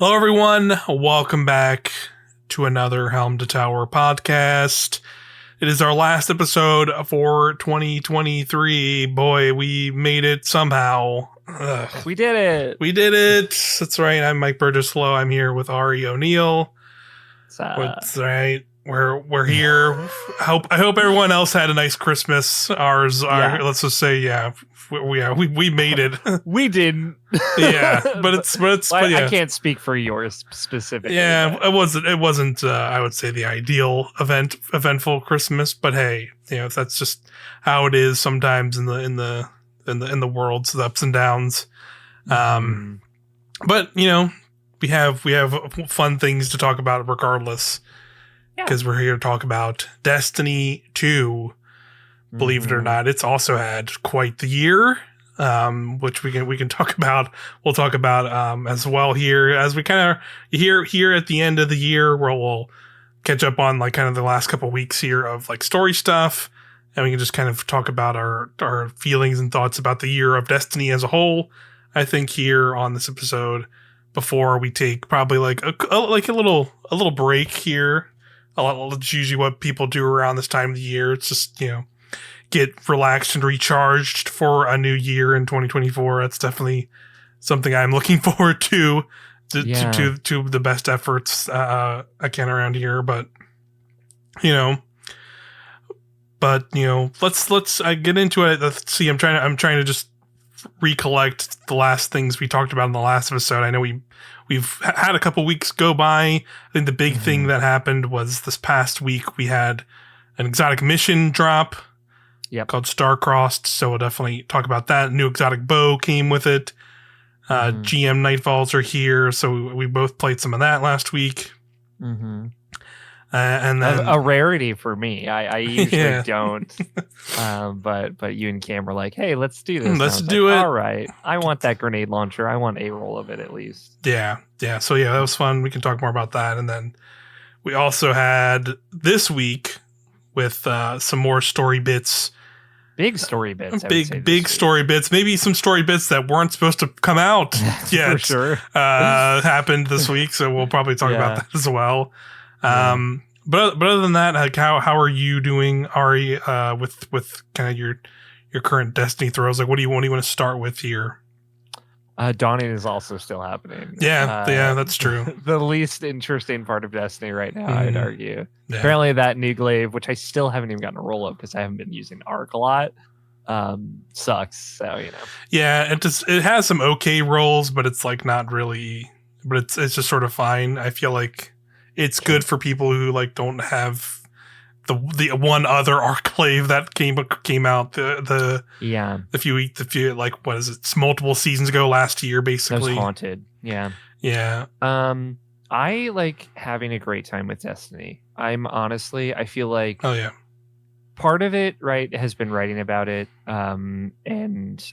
Hello, everyone. Welcome back to another Helm to Tower podcast. It is our last episode for 2023. Boy, we made it somehow. Ugh. We did it. We did it. That's right. I'm Mike Burgesslow. I'm here with Auri O'Neill. That's right. We're here. I hope everyone else had a nice Christmas. Let's just say, we made it. We didn't. I can't speak for yours specifically. Yeah, it wasn't. I would say the ideal eventful Christmas, but hey, that's just how it is sometimes in the world's ups and downs. But we have fun things to talk about regardless, because we're here to talk about Destiny 2. Believe it or not, it's also had quite the year, which we can talk about. We'll talk about as well here as we kind of here at the end of the year, where we'll catch up on like kind of the last couple of weeks here of like story stuff, and we can just kind of talk about our feelings and thoughts about the year of Destiny as a whole. I think here on this episode, before we take probably like a little break here. It's usually what people do around this time of the year. It's just get relaxed and recharged for a new year in 2024. That's definitely something I'm looking forward to the best efforts I can around here. But let's get into it. Let's see. I'm trying to just recollect the last things we talked about in the last episode. I know we've had a couple weeks go by. I think the big thing that happened was this past week we had an exotic mission drop. Called Starcrossed, so we'll definitely talk about that. New exotic bow came with it. GM Nightfalls are here, so we both played some of that last week. And then a rarity for me. I usually don't, but you and Cam were like, "Hey, let's do this. Let's do it." All right, I want that grenade launcher. I want a roll of it at least. Yeah. So that was fun. We can talk more about that, and then we also had this week with some more story bits. Big story bits. Big story bits. Maybe some story bits that weren't supposed to come out yet. For sure. Happened this week, so we'll probably talk about that as well. But other than that, like how are you doing, Ari? With kind of your current Destiny throws. Like, what do you want to start with here? Dawning is also still happening. Yeah, that's true. The least interesting part of Destiny right now, I'd argue. Yeah. Apparently that new glaive, which I still haven't even gotten a roll of because I haven't been using Arc a lot, sucks. So, Yeah, it has some okay rolls, but it's like not really, but it's just sort of fine. I feel like it's good for people who like don't have the one other Arclave that came out the few like what is it, it's multiple seasons ago last year basically. That was Haunted. Yeah. I like having a great time with Destiny. I feel like part of it has been writing about it, and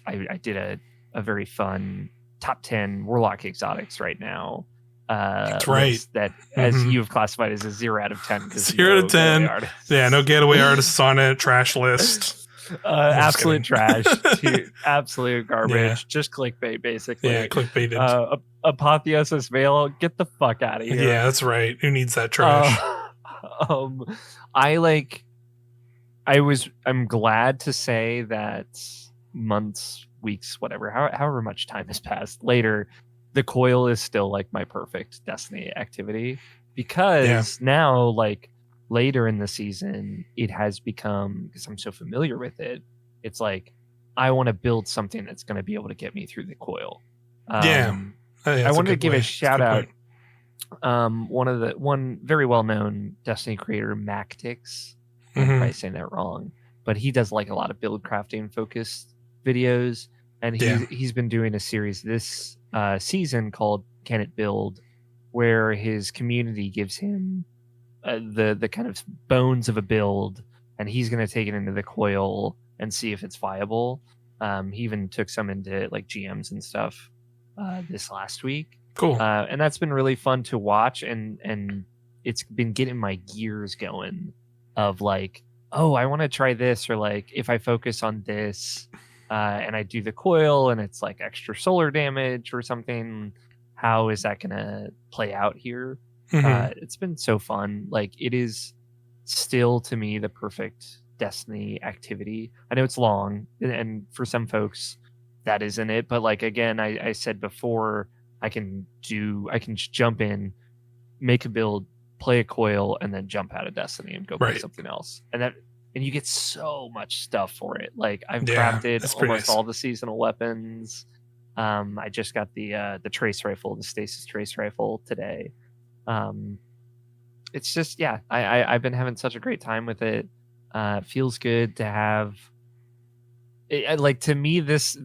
I did a very fun top 10 Warlock exotics right now. That's right. That as you've classified as a 0 out of 10. 0 out of 10. Yeah, no getaway artists on it. Trash list. Absolute trash. Absolute garbage. Yeah. Just clickbait, basically. Yeah, clickbaited. Apotheosis Veil, get the fuck out of here. Yeah, that's right. Who needs that trash? I'm glad to say that months, weeks, whatever, however much time has passed later, the coil is still like my perfect Destiny activity, because now, like later in the season, it has become, because I'm so familiar with it, it's like I want to build something that's going to be able to get me through the coil. I wanted to give a shout out. One very well known Destiny creator, Mactix. I'm probably saying that wrong, but he does like a lot of build crafting focused videos, and he's been doing a series this season called Can It Build, where his community gives him the kind of bones of a build, and he's going to take it into the coil and see if it's viable. He even took some into like GMs and stuff this last week. Cool. And that's been really fun to watch, and it's been getting my gears going of like, oh, I want to try this, or like if I focus on this and I do the coil and it's like extra solar damage or something, how is that gonna play out here. It's been so fun. Like, it is still to me the perfect Destiny activity. I know it's long, and for some folks that isn't it, but like, again, I said before, I can just jump in, make a build, play a coil, and then jump out of Destiny and go play something else, and you get so much stuff for it. Like, I've crafted almost all the seasonal weapons. I just got the trace rifle, the stasis trace rifle today. It's just, I've been having such a great time with it. Feels good to have it, like, to me, this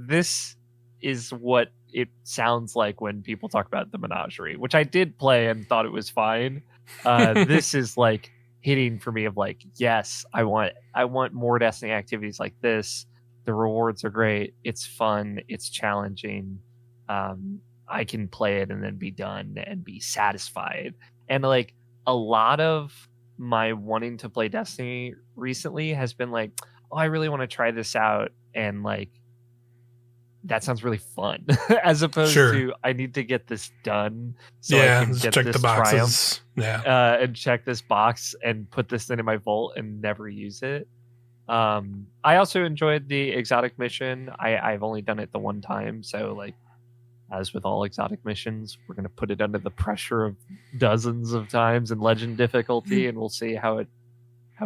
is what it sounds like when people talk about the menagerie, which I did play and thought it was fine. This is like hitting for me of like, yes, I want more Destiny activities like this. The rewards are great. It's fun. It's challenging. I can play it and then be done and be satisfied. And like, a lot of my wanting to play Destiny recently has been like, oh, I really want to try this out, and like, that sounds really fun, as opposed to, I need to get this done so I can get check this the boxes. and check this box and put this into my vault and never use it. I also enjoyed the exotic mission. I've only done it the one time, so like, as with all exotic missions, we're going to put it under the pressure of dozens of times in legend difficulty, and we'll see how it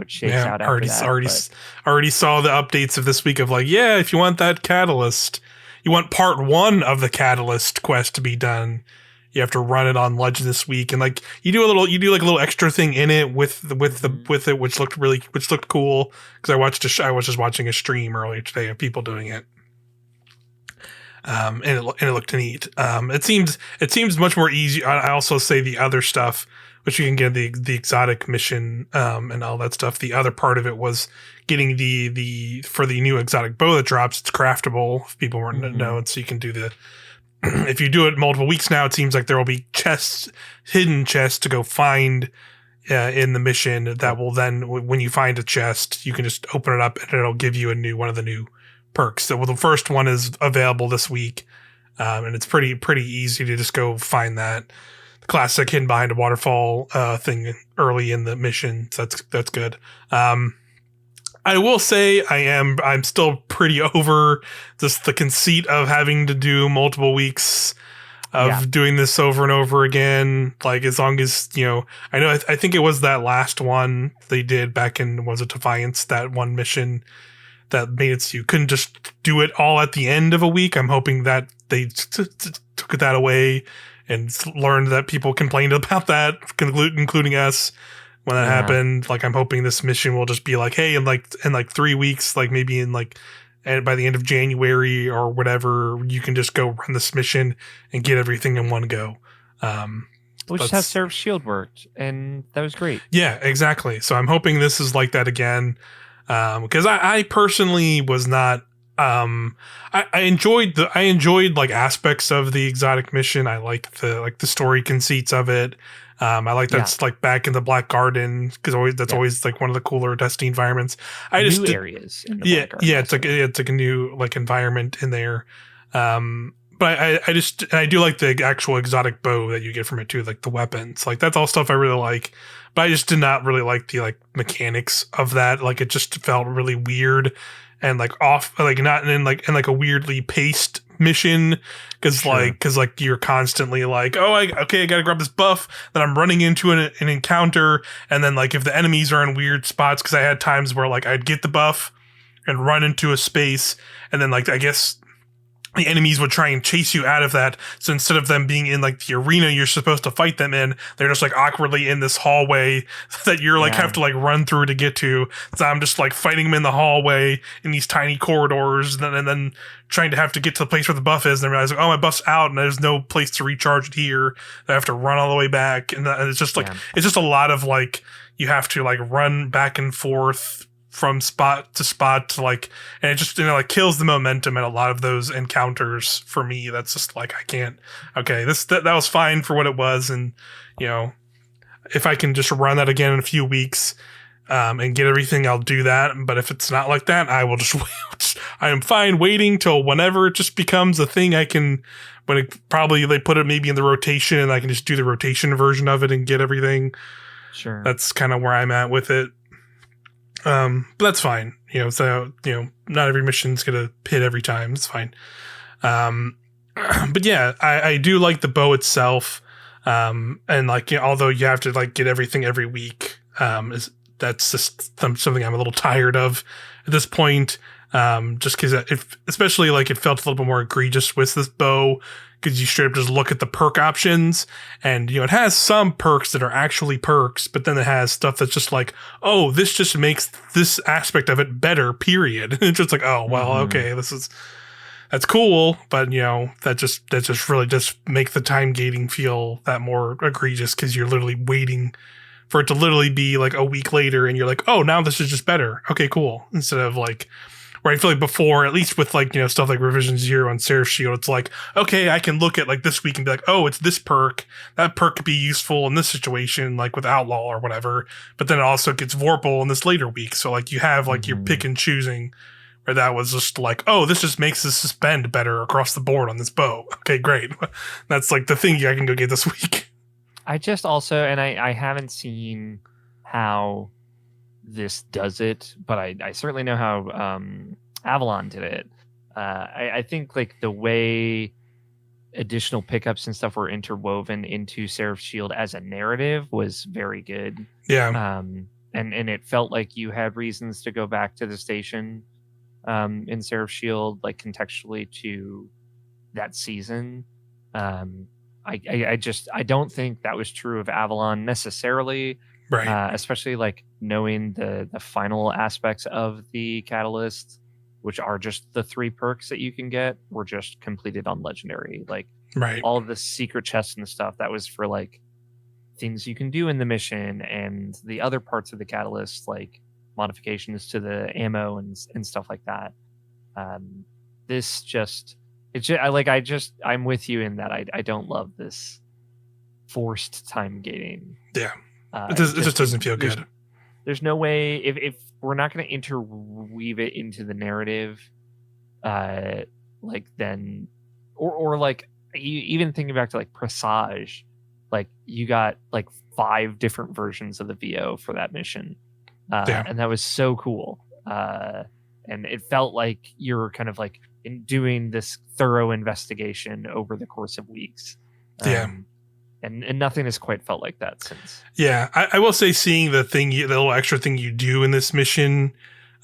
shakes out after that. Already saw the updates of this week of like, if you want that catalyst, you want part 1 of the catalyst quest to be done, you have to run it on legend this week, and like, you do like a little extra thing in it with it, which looked cool, because I was just watching a stream earlier today of people doing it. And it looked neat. It seems much more easy. I also say the other stuff, which you can get the exotic mission, and all that stuff. The other part of it was getting the for the new exotic bow that drops. It's craftable. If people weren't know, so you can do the. If you do it multiple weeks now, it seems like there will be hidden chests to go find in the mission. That will then, when you find a chest, you can just open it up and it'll give you one of the new perks. So the first one is available this week, and it's pretty easy to just go find that. The classic hidden behind a waterfall thing early in the mission. So that's good. I will say I'm still pretty over just the conceit of having to do multiple weeks of doing this over and over again. Like, as long as, I think it was that last one they did back in, was it Defiance, that one mission that made it so you couldn't just do it all at the end of a week. I'm hoping that they took that away and learned that people complained about that, including us, when that happened. Like, I'm hoping this mission will just be like, hey, in like 3 weeks, like maybe and by the end of January or whatever, you can just go run this mission and get everything in one go. Which has Seraph Shield worked, and that was great. Yeah, exactly. So I'm hoping this is like that again. Because I personally was not, I enjoyed like aspects of the exotic mission. I like the story conceits of it. I like that's like back in the Black Garden, because that's always like one of the cooler Destiny environments. New areas. In the Black Garden, it's like a new like environment in there. But I do like the actual exotic bow that you get from it too, like the weapons. Like, that's all stuff I really like. But I just did not really like the like mechanics of that. Like, it just felt really weird and like off, like not in like a weirdly paced mission, because you're constantly like, oh, I gotta grab this buff, then I'm running into an encounter, and then like if the enemies are in weird spots, because I had times where like I'd get the buff and run into a space, and then like I guess the enemies would try and chase you out of that. So instead of them being in like the arena you're supposed to fight them in, they're just like awkwardly in this hallway that you're like have to like run through to get to. So I'm just like fighting them in the hallway in these tiny corridors, and then trying to have to get to the place where the buff is, and then realize like, oh, my buff's out and there's no place to recharge it here. I have to run all the way back, and it's just like it's just a lot of like, you have to like run back and forth from spot to spot, like, and it just like kills the momentum at a lot of those encounters for me. That's just like, I can't. Okay, that was fine for what it was, and if I can just run that again in a few weeks, and get everything, I'll do that. But if it's not like that, I will just wait. I am fine waiting till whenever it just becomes a thing I can, when it probably they put it maybe in the rotation and I can just do the rotation version of it and get everything. Sure. That's kind of where I'm at with it. But that's fine. So, not every mission's going to hit every time. It's fine. But yeah, I do like the bow itself. And like, although you have to like get everything every week, that's just something I'm a little tired of at this point. Just because especially like it felt a little bit more egregious with this bow, because you straight up just look at the perk options and it has some perks that are actually perks, but then it has stuff that's just like, oh, this just makes this aspect of it better, period. It's just like, oh well, okay, that's cool, but that just really just make the time gating feel that more egregious, because you're literally waiting for it to literally be like a week later and you're like, oh, now this is just better. Okay, cool. Instead of like, where I feel like before, at least with like, stuff like Revision Zero and Seraph Shield, it's like, okay, I can look at like this week and be like, oh, it's this perk. That perk could be useful in this situation, like with Outlaw or whatever. But then it also gets Vorpal in this later week. So like you have like your pick and choosing, where that was just like, oh, this just makes the suspend better across the board on this bow. Okay, great. That's like the thing I can go get this week. I just also, and I haven't seen how this does it, but I certainly know how Avalon did it. I think like the way additional pickups and stuff were interwoven into Seraph's Shield as a narrative was very good. Yeah. And it felt like you had reasons to go back to the station in Seraph's Shield, like contextually to that season. I don't think that was true of Avalon necessarily. Right. Especially like knowing the final aspects of the catalyst, which are just the 3 perks that you can get, were just completed on legendary. Like right. all of the secret chests and stuff that was for like things you can do in the mission, and the other parts of the catalyst, like modifications to the ammo and stuff like that. I'm with you in that I don't love this forced time gating. Yeah. It just doesn't feel good. There's no way, if we're not going to interweave it into the narrative, like then, or like even thinking back to like Presage, like you got like 5 different versions of the VO for that mission, and that was so cool. And it felt like you're kind of like doing this thorough investigation over the course of weeks. And nothing has quite felt like that since. Yeah, I will say, seeing the little extra thing you do in this mission,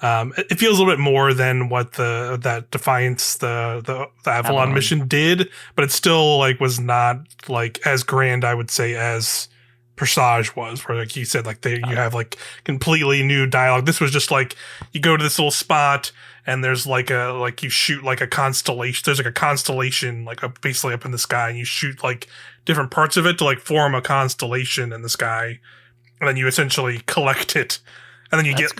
it feels a little bit more than what that Defiance, the Avalon mission did, but it still like was not like as grand, I would say, as Presage was, where like you said, like you have like completely new dialogue. This was just like you go to this little spot and there's like you shoot like a constellation. There's like a constellation like basically up in the sky, and you shoot like different parts of it to like form a constellation in the sky, and then you essentially collect it, and then you get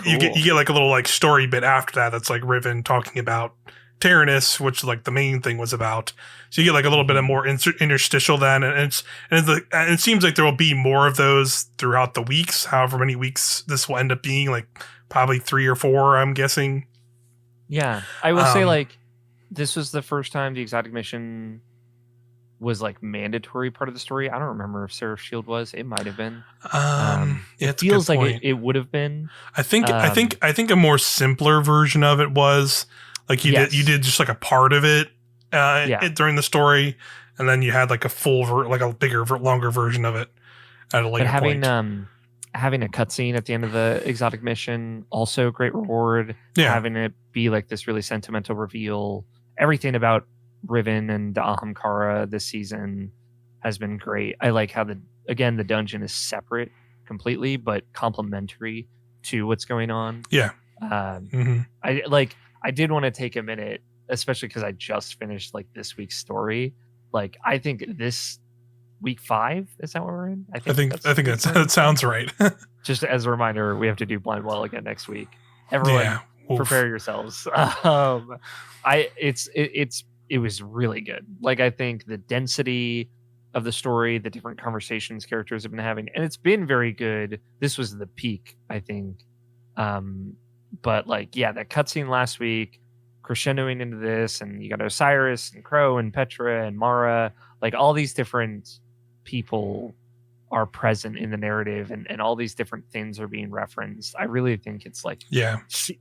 like a little like story bit after that that's like Riven talking about Tyrannus, which like the main thing was about. So you get like a little bit of more interstitial then, and it seems like there will be more of those throughout the weeks. However many weeks this will end up being, like probably 3 or 4, I'm guessing. Yeah, I will say like this was the first time the Exotic Mission was like mandatory part of the story. I don't remember if Seraph's Shield was. It might have been. It feels like it would have been. I think a more simpler version of it was like you did just like a part of it during the story, and then you had like a full like a bigger, longer version of it at a later point. Having a cutscene at the end of the Exotic Mission, also great reward. Yeah. Having it be like this really sentimental reveal. Everything about Riven and Ahamkara this season has been great. I like how the dungeon is separate completely, but complementary to what's going on. Yeah. I did want to take a minute, especially because I just finished like this week's story. Like I think this week 5, is that what we're in? I think that sounds right. Just as a reminder, we have to do Blind Well again next week. Everyone, prepare yourselves. It was really good. Like I think the density of the story, the different conversations characters have been having, and it's been very good. This was the peak, I think, But like, yeah, that cutscene last week, crescendoing into this, and you got Osiris and Crow and Petra and Mara, like all these different people are present in the narrative, and all these different things are being referenced. I really think it's like,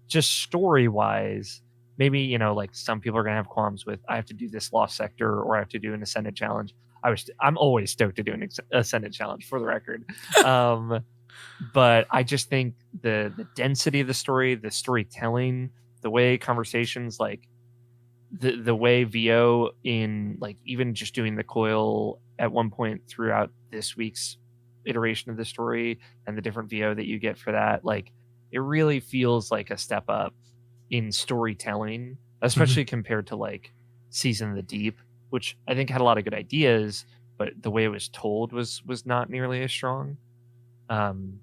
just story wise, maybe, you know, like some people are gonna have qualms with, I have to do this lost sector or I have to do an ascended challenge. I'm always stoked to do an ascended challenge, for the record. But I just think the density of the story, the storytelling, the way conversations, like the way VO in like even just doing the coil at one point throughout this week's iteration of the story, and the different VO that you get for that, like it really feels like a step up in storytelling, especially compared to like Season of the Deep, which I think had a lot of good ideas, but the way it was told was not nearly as strong.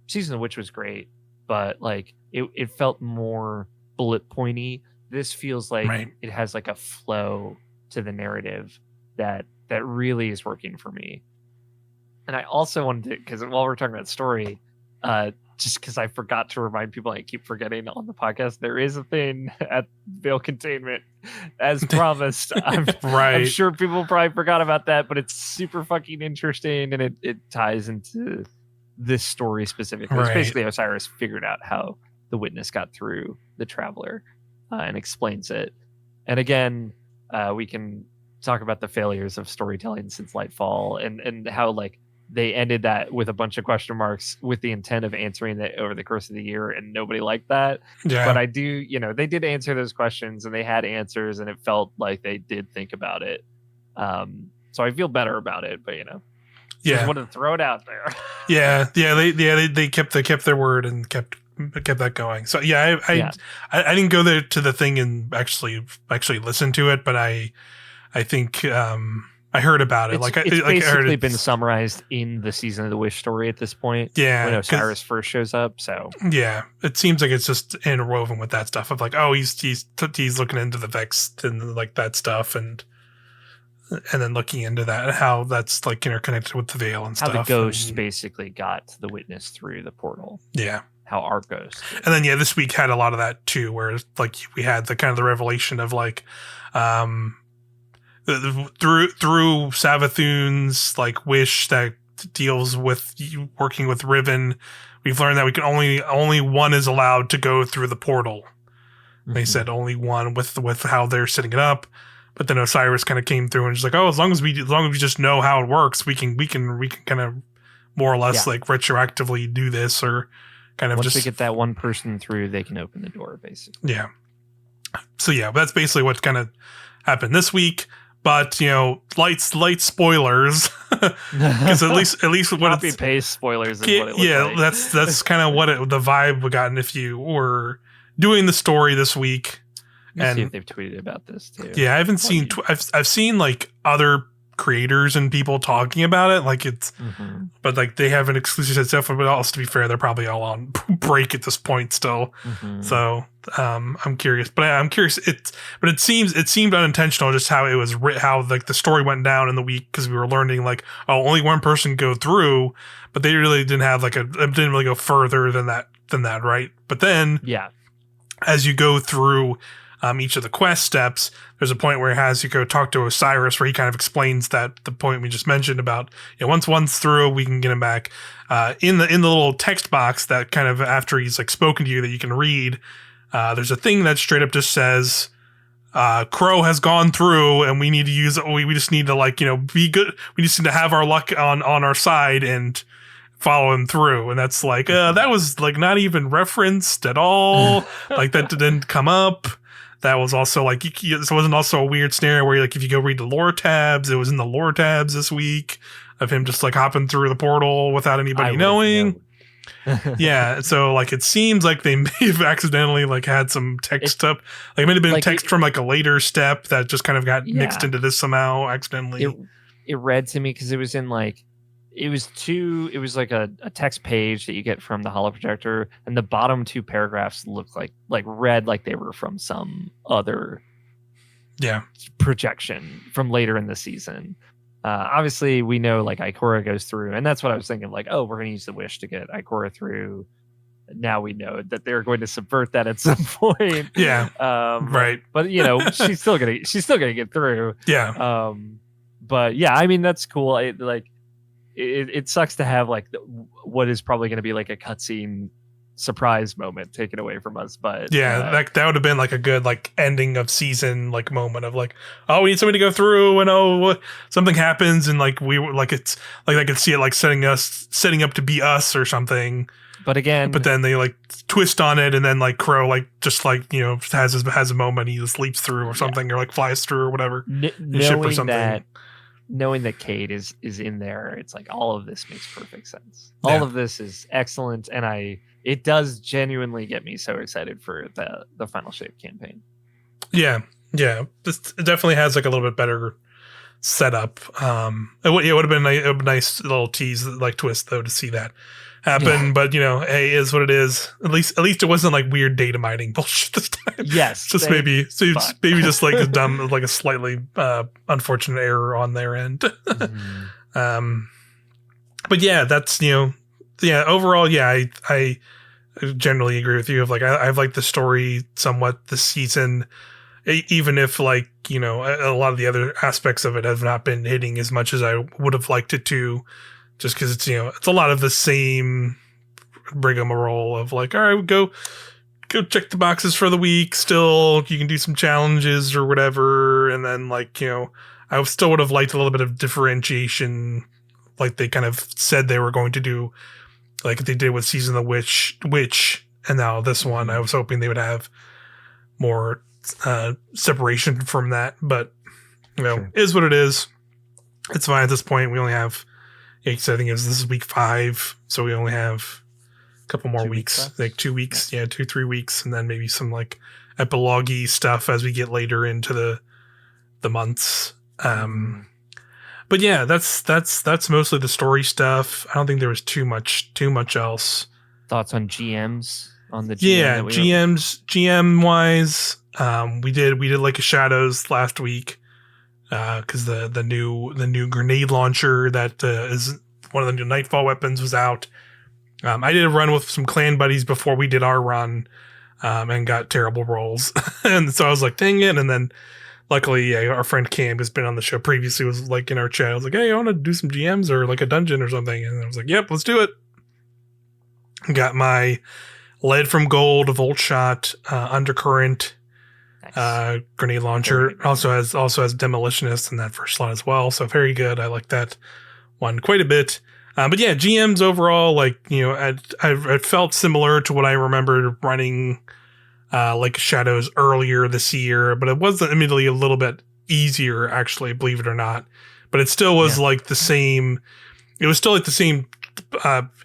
Season of Witch was great, but like it felt more bullet pointy. This feels like it has like a flow to the narrative that really is working for me. And I also wanted to, because while we're talking about story, just because I forgot to remind people, I keep forgetting on the podcast, there is a thing at Veil Containment, as promised. I'm sure people probably forgot about that, but it's super fucking interesting, and it ties into this story specifically. It's basically Osiris figured out how the witness got through the Traveler, and explains it. And again, we can talk about the failures of storytelling since Lightfall, and how like they ended that with a bunch of question marks with the intent of answering that over the course of the year, and nobody liked that. But I do, you know, they did answer those questions, and they had answers, and it felt like they did think about it. So I feel better about it, but you know, just wanted to throw it out there. They kept their word and kept that going. So I didn't go there to the thing and actually listen to it, but I think I heard about it. It's basically been summarized in the Season of the Wish story at this point. Yeah, when Osiris first shows up. So yeah, it seems like it's just interwoven with that stuff of like, oh, he's looking into the Vex and like that stuff, and then looking into that, how that's like interconnected with the Veil and stuff. How the ghost basically got the witness through the portal. Yeah. How our ghost did. And then this week had a lot of that too, where like we had the kind of the revelation of like through Savathun's like wish that deals with working with Riven, we've learned that we can only one is allowed to go through the portal. They said only one with how they're setting it up. But then Osiris kind of came through and just like, oh, as long as we just know how it works, we can kind of more or less like retroactively do this, or kind of once they get that one person through, they can open the door basically. Yeah. So that's basically what kind of happened this week. But you know, light spoilers, because at least what copy paste spoilers. Is what it like. that's kind of the vibe we got. And if you were doing the story this week. And see if they've tweeted about this too. Yeah, I haven't seen. I've seen like other creators and people talking about it. Like it's, but like they have an exclusive stuff. But also, to be fair, they're probably all on break at this point still. So I'm curious. But I'm curious. It seemed unintentional just how it was how like the story went down in the week, because we were learning like, oh, only one person go through, but they really didn't have it didn't really go further than that, right? But then as you go through each of the quest steps, there's a point where it has you go talk to Osiris, where he kind of explains that the point we just mentioned about, you know, once one's through, we can get him back. In the little text box that kind of after he's like spoken to you that you can read, there's a thing that straight up just says, Crow has gone through, and we need to use it. We just need to like, you know, be good. We just need to have our luck on our side and follow him through. And that's like, that was like not even referenced at all. Like that didn't come up. That was also like, it wasn't also a weird scenario where like if you go read the lore tabs, it was in the lore tabs this week of him just like hopping through the portal without anybody knowing. Yeah, so like it seems like they may have accidentally like had some text up. Like it might have been like text from like a later step that just kind of got mixed into this somehow accidentally. It read to me because it was in like, it was like a text page that you get from the holoprojector, and the bottom two paragraphs looked like read like they were from some other projection from later in the season. Obviously we know like Ikora goes through, and that's what I was thinking, like, oh, we're gonna use the wish to get Ikora through, now we know that they're going to subvert that at some point. Yeah. Right. But she's still gonna get through. Yeah. But yeah, I mean that's cool. It sucks to have like what is probably going to be like a cutscene surprise moment taken away from us, but yeah, that would have been like a good like ending of season like moment of like, oh, we need somebody to go through and something happens and like we were like it's like I could see it like setting up to be us or something. But then they like twist on it and then like Crow like just like has a moment, he just leaps through or something or like flies through or whatever. Knowing that Cade is in there, it's like all of this makes perfect sense. All of this is excellent, and it does genuinely get me so excited for the Final Shape campaign. Yeah. It definitely has like a little bit better setup. It would have been a nice little tease, like twist though, to see that happen. Yeah. But hey, is what it is. At least it wasn't like weird data mining bullshit this time. Yes, just maybe just like a dumb, like a slightly unfortunate error on their end. Mm-hmm. But yeah, that's overall, yeah, I generally agree with you. Of like I've liked the story somewhat this season, even if like a lot of the other aspects of it have not been hitting as much as I would have liked it to. Just because it's it's a lot of the same rigmarole of like, all right, go check the boxes for the week. Still, you can do some challenges or whatever, and then like I still would have liked a little bit of differentiation, like they kind of said they were going to do, like they did with Season of the Witch, and now this one. I was hoping they would have more separation from that, but sure. Is what it is. It's fine at this point. We only have. I think this is week 5, so we only have a couple more weeks, like 2 weeks, 2-3 weeks, and then maybe some like epilogue-y stuff as we get later into the months. But yeah, that's mostly the story stuff. I don't think there was too much else. Thoughts on GMs on the GM? Yeah, GM wise, we did like a Shadows last week. Because the new grenade launcher that is one of the new Nightfall weapons was out. I did a run with some clan buddies before we did our run, and got terrible rolls, and so I was like, dang it! And then luckily, our friend Cam has been on the show previously. Was like in our chat. I was like, hey, I want to do some GMs or like a dungeon or something, and I was like, yep, let's do it. Got my Lead from Gold, Volt Shot, Undercurrent. Nice. Grenade launcher also has Demolitionist in that first slot as well, so very good. I like that one quite a bit. But yeah, GMs overall, like I felt similar to what I remembered running like Shadows earlier this year, but it was admittedly a little bit easier, actually, believe it or not. But it still was like the same. It was still like the same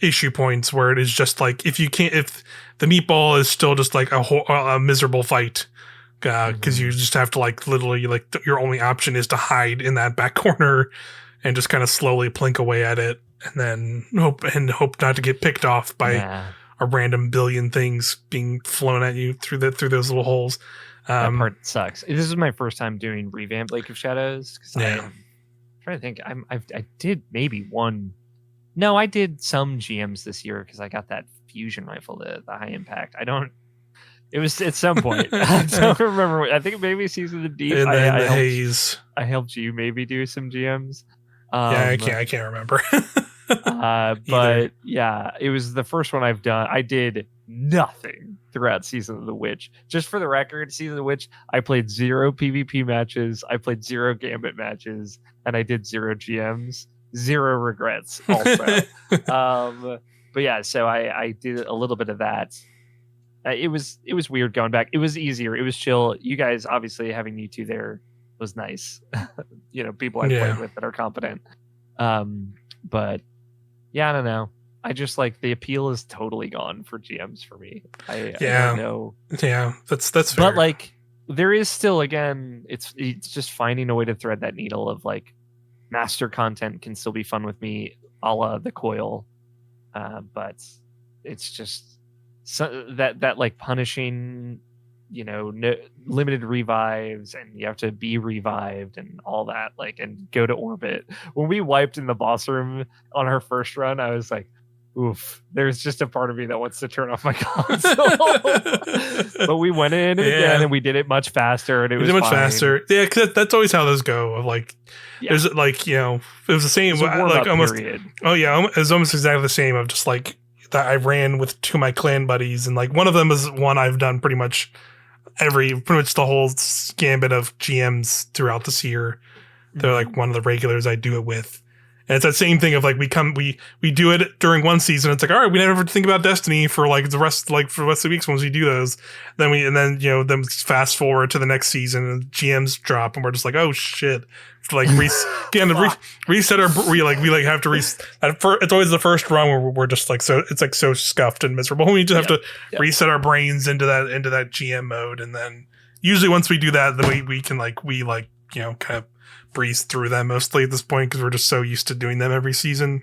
issue points where it is just like if the meatball is still just like a miserable fight. Because you just have to like literally like your only option is to hide in that back corner and just kind of slowly plink away at it, and then hope not to get picked off by a random billion things being flown at you through those little holes. That part sucks. This is my first time doing revamped Lake of Shadows because I'm trying to think. I did maybe one. No, I did some GMs this year because I got that fusion rifle, the high impact. It was at some point. I don't remember. I think maybe Season of the Deep. And then the Haze. I helped you maybe do some GMs. I can't remember. But yeah, it was the first one I've done. I did nothing throughout Season of the Witch. Just for the record, Season of the Witch, I played 0 PvP matches. I played 0 Gambit matches, and I did 0 GMs. 0 regrets also. But yeah, so I did a little bit of that. It was weird going back. It was easier. It was chill. You guys, obviously, having you two there was nice. People I played with that are competent. But yeah, I don't know. I just like the appeal is totally gone for GMs for me. I don't know. Yeah, that's fair. But like, there is still, again, it's just finding a way to thread that needle of like master content can still be fun with me, a la the coil. But it's just. So that like punishing, no, limited revives, and you have to be revived and all that, like, and go to orbit. When we wiped in the boss room on our first run, I was like, oof, there's just a part of me that wants to turn off my console. But we went in again, and we did it much faster, and it was much faster. Yeah, because that's always how those go. Of like, there's like, you know, it was the same. Like almost. Period. Oh yeah, it was almost exactly the same. Of just like that, I ran with two of my clan buddies, and like one of them is one I've done pretty much the whole gambit of GMs throughout this year. They're like one of the regulars I do it with. And it's that same thing of like we do it during one season. It's like, all right, we never think about Destiny for like the rest of the weeks once we do those. Then you know, then fast forward to the next season and GMs drop and we're just like, oh shit. Like reset our we have to it's always the first run where we're just like so it's like so scuffed and miserable. We just have to reset our brains into that GM mode, and then usually once we do that, then we can you know, kind of breeze through them mostly at this point because we're just so used to doing them every season.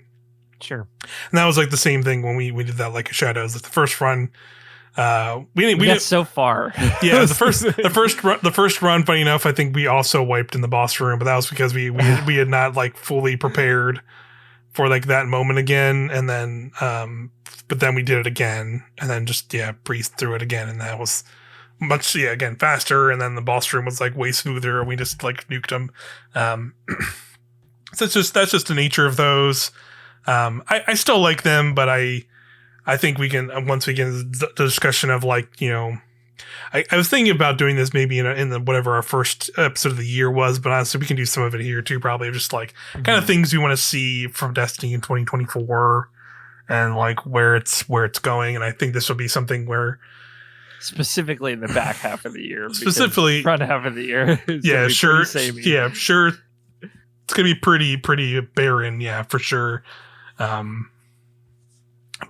Sure. And that was like the same thing when we did that like Shadows. Like the first run, we got so far. Yeah, the first run. Funny enough, I think we also wiped in the boss room, but that was because we had not like fully prepared for like that moment again, and then but then we did it again, and then just breezed through it again, and that was much again faster, and then the boss room was like way smoother, and we just like nuked them. So that's just the nature of those. I still like them, but I think we can once we get into the discussion of like, you know, I was thinking about doing this maybe in the whatever our first episode of the year was, but honestly we can do some of it here too, probably just like kind of things we want to see from Destiny in 2024 and like where it's going, and I think this will be something where specifically in the back half of the year. Specifically front half of the year. Sure. Yeah, sure. It's gonna be pretty barren, for sure.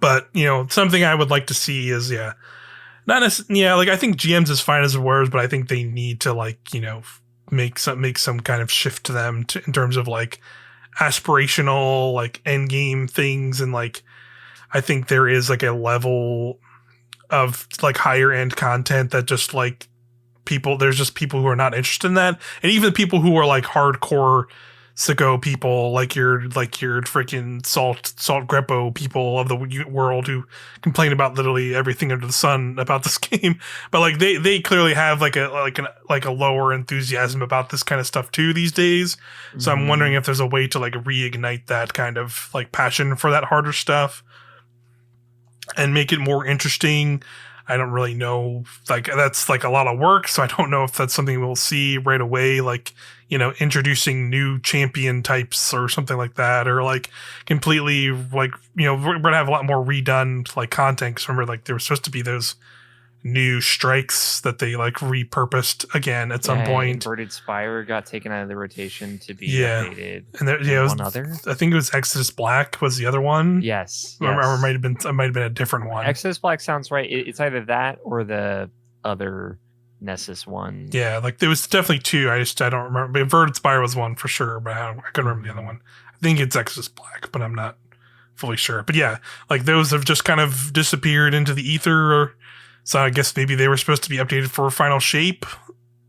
But you know, something I would like to see is not like I think GMs is fine as it were, but I think they need to like, you know, make some kind of shift to them in terms of like aspirational like end game things, and like I think there is like a level of like higher end content that just like there's just people who are not interested in that, and even people who are like hardcore sicko people like your freaking salt Greppo people of the world who complain about literally everything under the sun about this game, but like they clearly have like a lower enthusiasm about this kind of stuff too these days. So I'm wondering if there's a way to like reignite that kind of like passion for that harder stuff and make it more interesting. I don't really know. Like that's like a lot of work, so I don't know if that's something we'll see right away. Like, you know, introducing new champion types or something like that, or like completely like, you know, we're gonna have a lot more redone like content. Because remember, like there was supposed to be those new strikes that they like repurposed again at some point. Inverted Spire got taken out of the rotation to be updated. And there was one other. I think it was Exodus Black was the other one. Yes. Or it might have been a different one. Exodus Black sounds right. It's either that or the other Nessus one. Yeah, like there was definitely two. I don't remember. But Inverted Spire was one for sure, but I couldn't remember the other one. I think it's Exodus Black, but I'm not fully sure. But yeah, like those have just kind of disappeared into the ether. So I guess maybe they were supposed to be updated for Final Shape,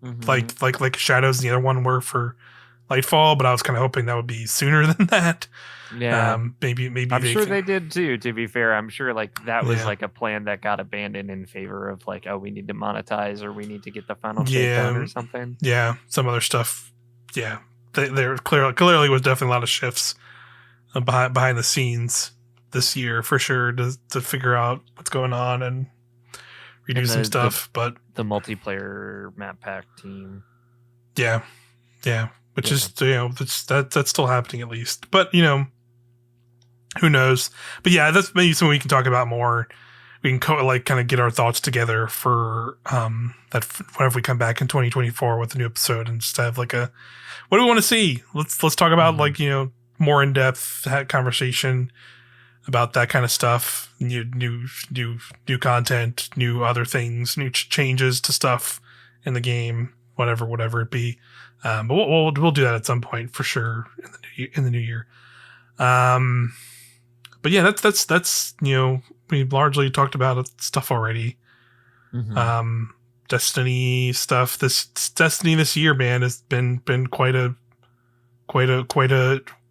like Shadows and the other one were for Lightfall. But I was kind of hoping that would be sooner than that. Yeah, maybe. I'm sure they did too. To be fair, I'm sure like that was like a plan that got abandoned in favor of like, oh, we need to monetize or we need to get the Final Shape done or something. Yeah, some other stuff. Yeah, there clearly was definitely a lot of shifts behind the scenes this year for sure to figure out what's going on and redo some stuff. But the multiplayer map pack team. Yeah. Which is, you know, that's still happening at least. But, you know, who knows? But yeah, that's maybe something we can talk about more. We can kind of get our thoughts together for that whenever we come back in 2024 with a new episode, and just have like what do we want to see? Let's talk about like, you know, more in depth conversation about that kind of stuff. New content, new other things, new changes to stuff in the game, whatever it be. But we'll do that at some point for sure in the new year. But yeah, that's you know, we largely talked about stuff already. Destiny stuff. Destiny this year, man, has been quite a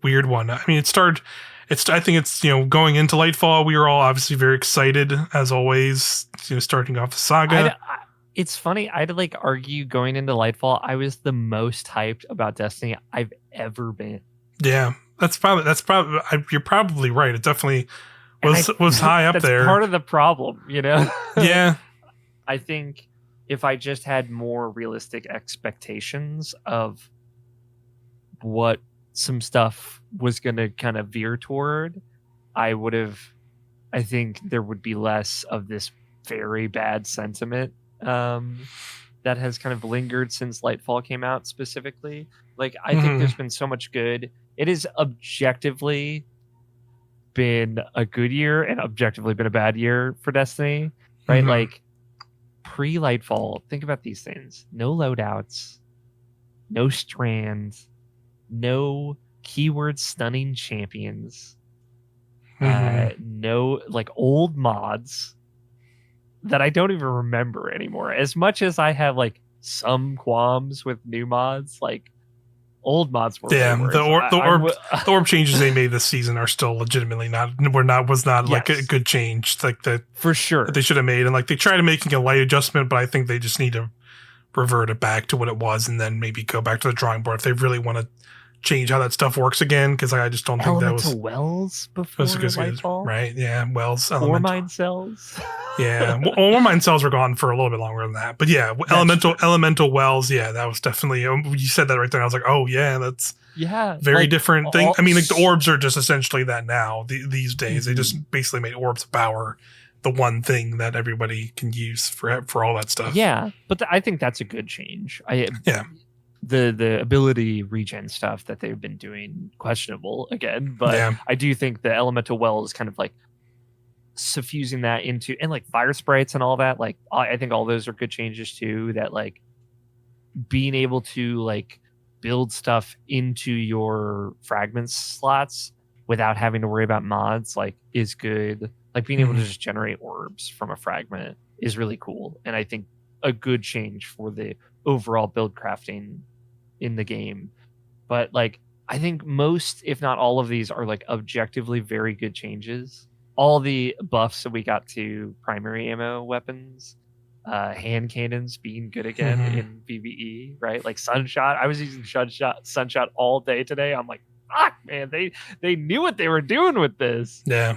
weird one. I mean, it started I think it's, going into Lightfall, we were all obviously very excited as always, starting off the saga. It's funny. I'd like argue going into Lightfall, I was the most hyped about Destiny I've ever been. Yeah, that's probably you're probably right. It definitely was high up there. That's part of the problem, Yeah. I think if I just had more realistic expectations of what some stuff was going to kind of veer toward, I think there would be less of this very bad sentiment that has kind of lingered since Lightfall came out specifically. Like, I think there's been so much good. It has objectively been a good year and objectively been a bad year for Destiny, right? Like, pre-Lightfall, think about these things. No loadouts, no strands, no keyword stunning champions, no, like, old mods that I don't even remember anymore. As much as I have like some qualms with new mods, like old mods were the orb changes they made this season are still legitimately was not like a good change, like that for sure that they should have made. And like they tried making a light adjustment, but I think they just need to revert it back to what it was and then maybe go back to the drawing board if they really want to change how that stuff works again, because I just don't think that was wells before Lightfall, right? Yeah, wells, ore mine cells. Yeah, ore mine cells were gone for a little bit longer than that, but yeah, elemental wells. Yeah, that was definitely. You said that right there. I was like, oh yeah, that's very different thing. I mean, like the orbs are just essentially that now. These days, they just basically made orbs of power the one thing that everybody can use for all that stuff. Yeah, but I think that's a good change. The ability regen stuff that they've been doing, questionable again, but I do think the elemental well is kind of like suffusing that into, and like fire sprites and all that, like I think all those are good changes too, that like being able to like build stuff into your fragments slots without having to worry about mods like is good. Like being able to just generate orbs from a fragment is really cool, and I think a good change for the overall build crafting in the game. But like I think most, if not all of these, are like objectively very good changes. All the buffs that we got to primary ammo weapons, hand cannons being good again in PvE, right? Like Sunshot. I was using Sunshot all day today. I'm like, fuck, man, they knew what they were doing with this. Yeah.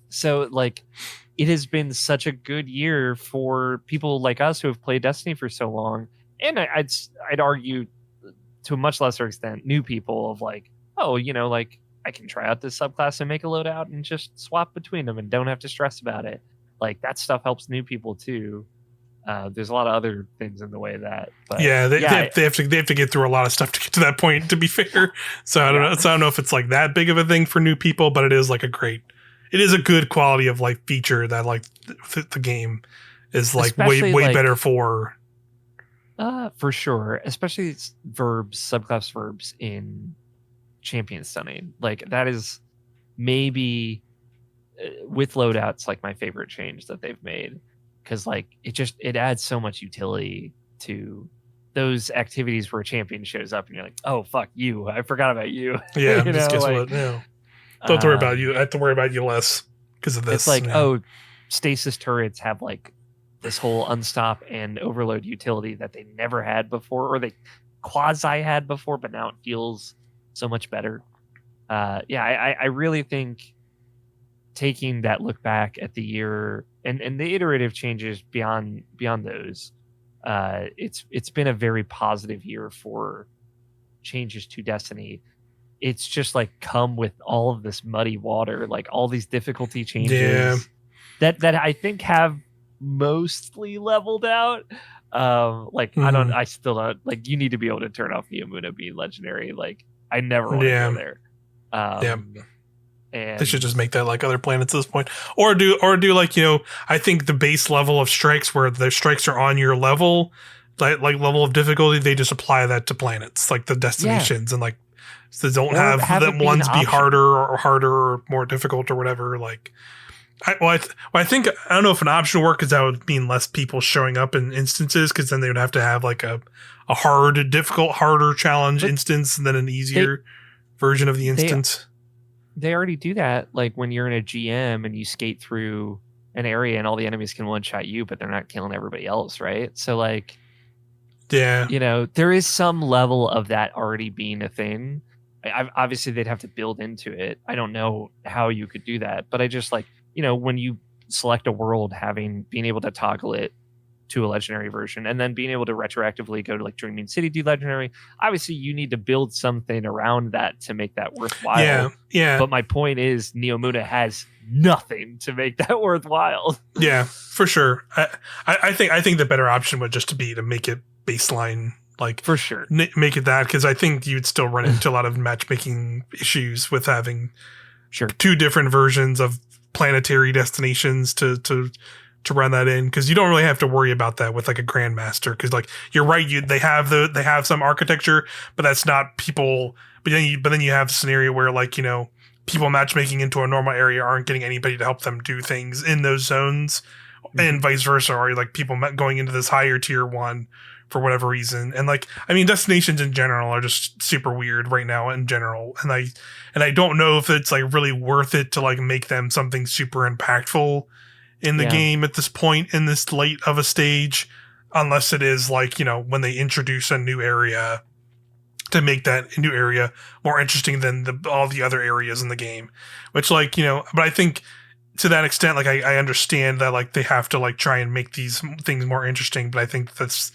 So like it has been such a good year for people like us who have played Destiny for so long. And I'd argue to a much lesser extent, new people of like, oh, like I can try out this subclass and make a loadout and just swap between them and don't have to stress about it. Like that stuff helps new people too. There's a lot of other things in the way of that. But they have to get through a lot of stuff to get to that point, to be fair. So I don't know. So I don't know if it's like that big of a thing for new people, but it is like it is a good quality of like feature that like the game is like way like, better for. For sure, especially subclass verbs in champion stunning. Like that is maybe with loadouts like my favorite change that they've made, because like it adds so much utility to those activities where a champion shows up and you're like, oh fuck you, I forgot about you. Yeah, just guess what? Yeah. Don't have to worry about you. I have to worry about you less because of this. It's like, oh, stasis turrets have like this whole unstop and overload utility that they never had before, or they quasi had before, but now it feels so much better. I really think taking that look back at the year and the iterative changes beyond those, it's been a very positive year for changes to Destiny. It's just like come with all of this muddy water, like all these difficulty changes that I think have mostly leveled out. I still don't, like, you need to be able to turn off the Amuna being legendary. Like I never want to go there. And they should just make that like other planets at this point, or do like, I think the base level of strikes where the strikes are on your level, like level of difficulty, they just apply that to planets, like the destinations, and like so they don't have them ones be harder or more difficult or whatever. Like I think I don't know if an option would work, because that would mean less people showing up in instances, because then they would have to have like a harder challenge instance and then an easier version of the instance. they already do that. Like when you're in a GM and you skate through an area and all the enemies can one shot you, but they're not killing everybody else, right? So like, yeah, there is some level of that already being a thing. Obviously they'd have to build into it. I don't know how you could do that, but I just like, when you select a world, being able to toggle it to a legendary version and then being able to retroactively go to like Dreaming City, do legendary. Obviously you need to build something around that to make that worthwhile. Yeah. But my point is Neomuna has nothing to make that worthwhile. Yeah, for sure. I think the better option would just be to make it baseline, like for sure, make it that, because I think you'd still run into a lot of matchmaking issues with having two different versions of planetary destinations to run that in, because you don't really have to worry about that with like a grandmaster, because like you're right, they have some architecture, but that's not people. But then you have a scenario where like people matchmaking into a normal area aren't getting anybody to help them do things in those zones, and vice versa, or like people going into this higher tier one for whatever reason. And like, I mean, destinations in general are just super weird right now in general. And I don't know if it's like really worth it to like make them something super impactful in the game at this point, in this late of a stage, unless it is like, when they introduce a new area to make that new area more interesting than all the other areas in the game, which like, but I think to that extent, like I understand that like they have to like try and make these things more interesting, but I think that's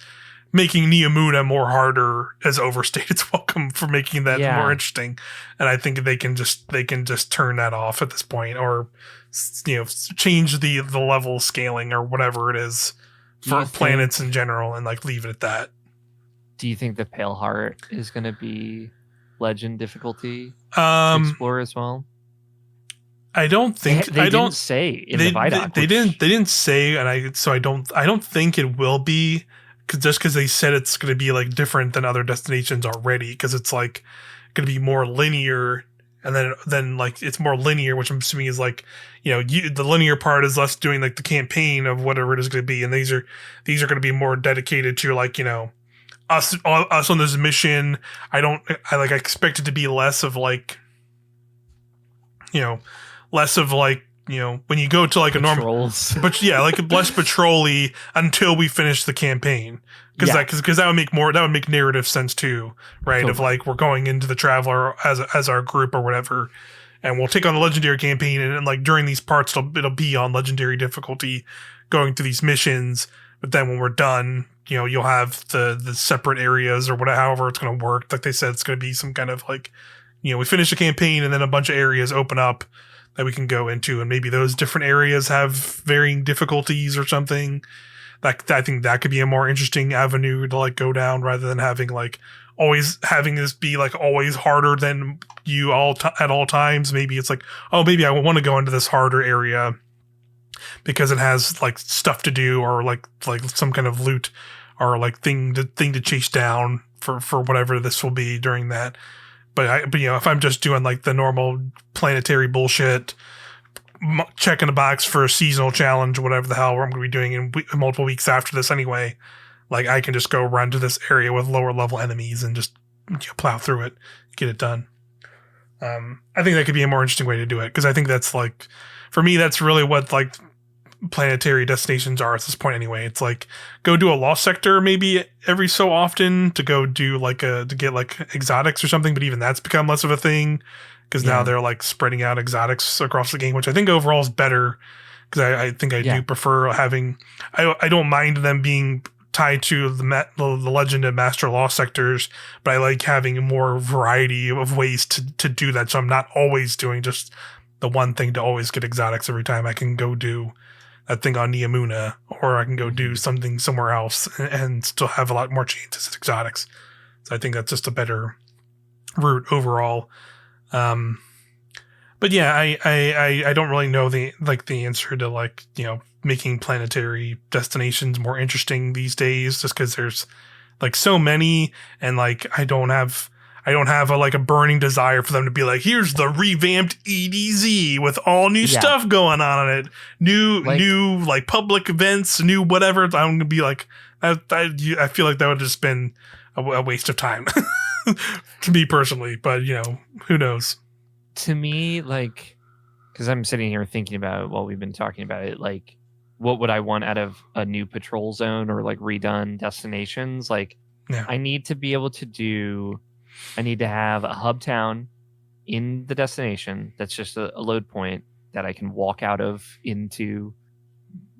making Neomuna more harder as overstayed its welcome for making that more interesting. And I think they can just turn that off at this point, or change the level scaling or whatever it is for planets in general, and like leave it at that. Do you think the Pale Heart is going to be legend difficulty to explore as well? I don't think they didn't say in the Vidoc. They didn't say, and I don't think it will be, because they said it's going to be like different than other destinations already, because it's like going to be more linear, and then like it's more linear, which I'm assuming is like the linear part is less doing like the campaign of whatever it is going to be, and these are going to be more dedicated to like us on this mission. I expect it to be less of like when you go to like Patrols. a normal, but like less patrol-y until we finish the campaign, because that would make narrative sense too, right? Totally. Of like we're going into the Traveler as our group or whatever, and we'll take on the legendary campaign, and like during these parts it'll be on legendary difficulty, going through these missions. But then when we're done, you'll have the separate areas or whatever, however it's going to work. Like they said, it's going to be some kind of like, we finish the campaign and then a bunch of areas open up that we can go into, and maybe those different areas have varying difficulties or something. Like I think that could be a more interesting avenue to like go down, rather than having this be like always harder than you at all times. Maybe it's like, oh, maybe I want to go into this harder area because it has like stuff to do, or like some kind of loot or like thing to chase down for whatever this will be during that. But if I'm just doing like the normal planetary bullshit, checking a box for a seasonal challenge, whatever the hell I'm going to be doing in multiple weeks after this anyway, like I can just go run to this area with lower level enemies and just plow through it, get it done. I think that could be a more interesting way to do it, because I think that's like, for me, that's really what like planetary destinations are at this point anyway. It's like go do a lost sector maybe every so often to go do to get like exotics or something, but even that's become less of a thing, because now they're like spreading out exotics across the game, which I think overall is better, because I think I do prefer having, I don't mind them being tied to the legend and master lost sectors, but I like having more variety of ways to do that, so I'm not always doing just the one thing to always get exotics every time. I can go do that thing on Neomuna, or I can go do something somewhere else and still have a lot more chances at exotics. So I think that's just a better route overall. But yeah, I don't really know the answer to making planetary destinations more interesting these days, just because there's like so many, and like I don't have a burning desire for them to be like, here's the revamped EDZ with all new stuff going on in it, new like public events, new whatever. I'm gonna be like, I feel like that would have just been a waste of time to me personally, but who knows? To me, like, because I'm sitting here thinking about it while we've been talking about it, like, what would I want out of a new patrol zone or like redone destinations? Like, I need to be able to have a hub town in the destination that's just a load point that I can walk out of into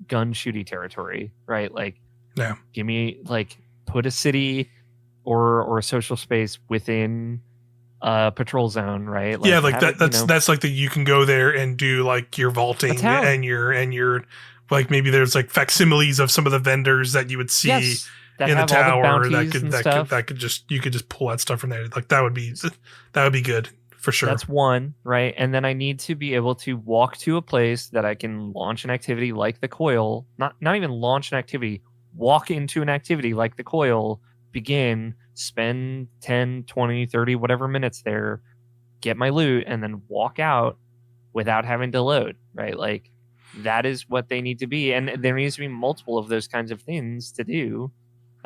gun shooty territory, right? Like, give me, like, put a city or a social space within a patrol zone, right? Like, yeah, like that's like you can go there and do like your vaulting and your like, maybe there's like facsimiles of some of the vendors that you would see in the tower that could just, you could just pull that stuff from there. Like, that would be good for sure. That's one, right? And then I need to be able to walk to a place that I can launch an activity like the coil, not even launch an activity, walk into an activity like the coil, begin, spend 10, 20, 30, whatever minutes there, get my loot, and then walk out without having to load, right? Like, that is what they need to be. And there needs to be multiple of those kinds of things to do.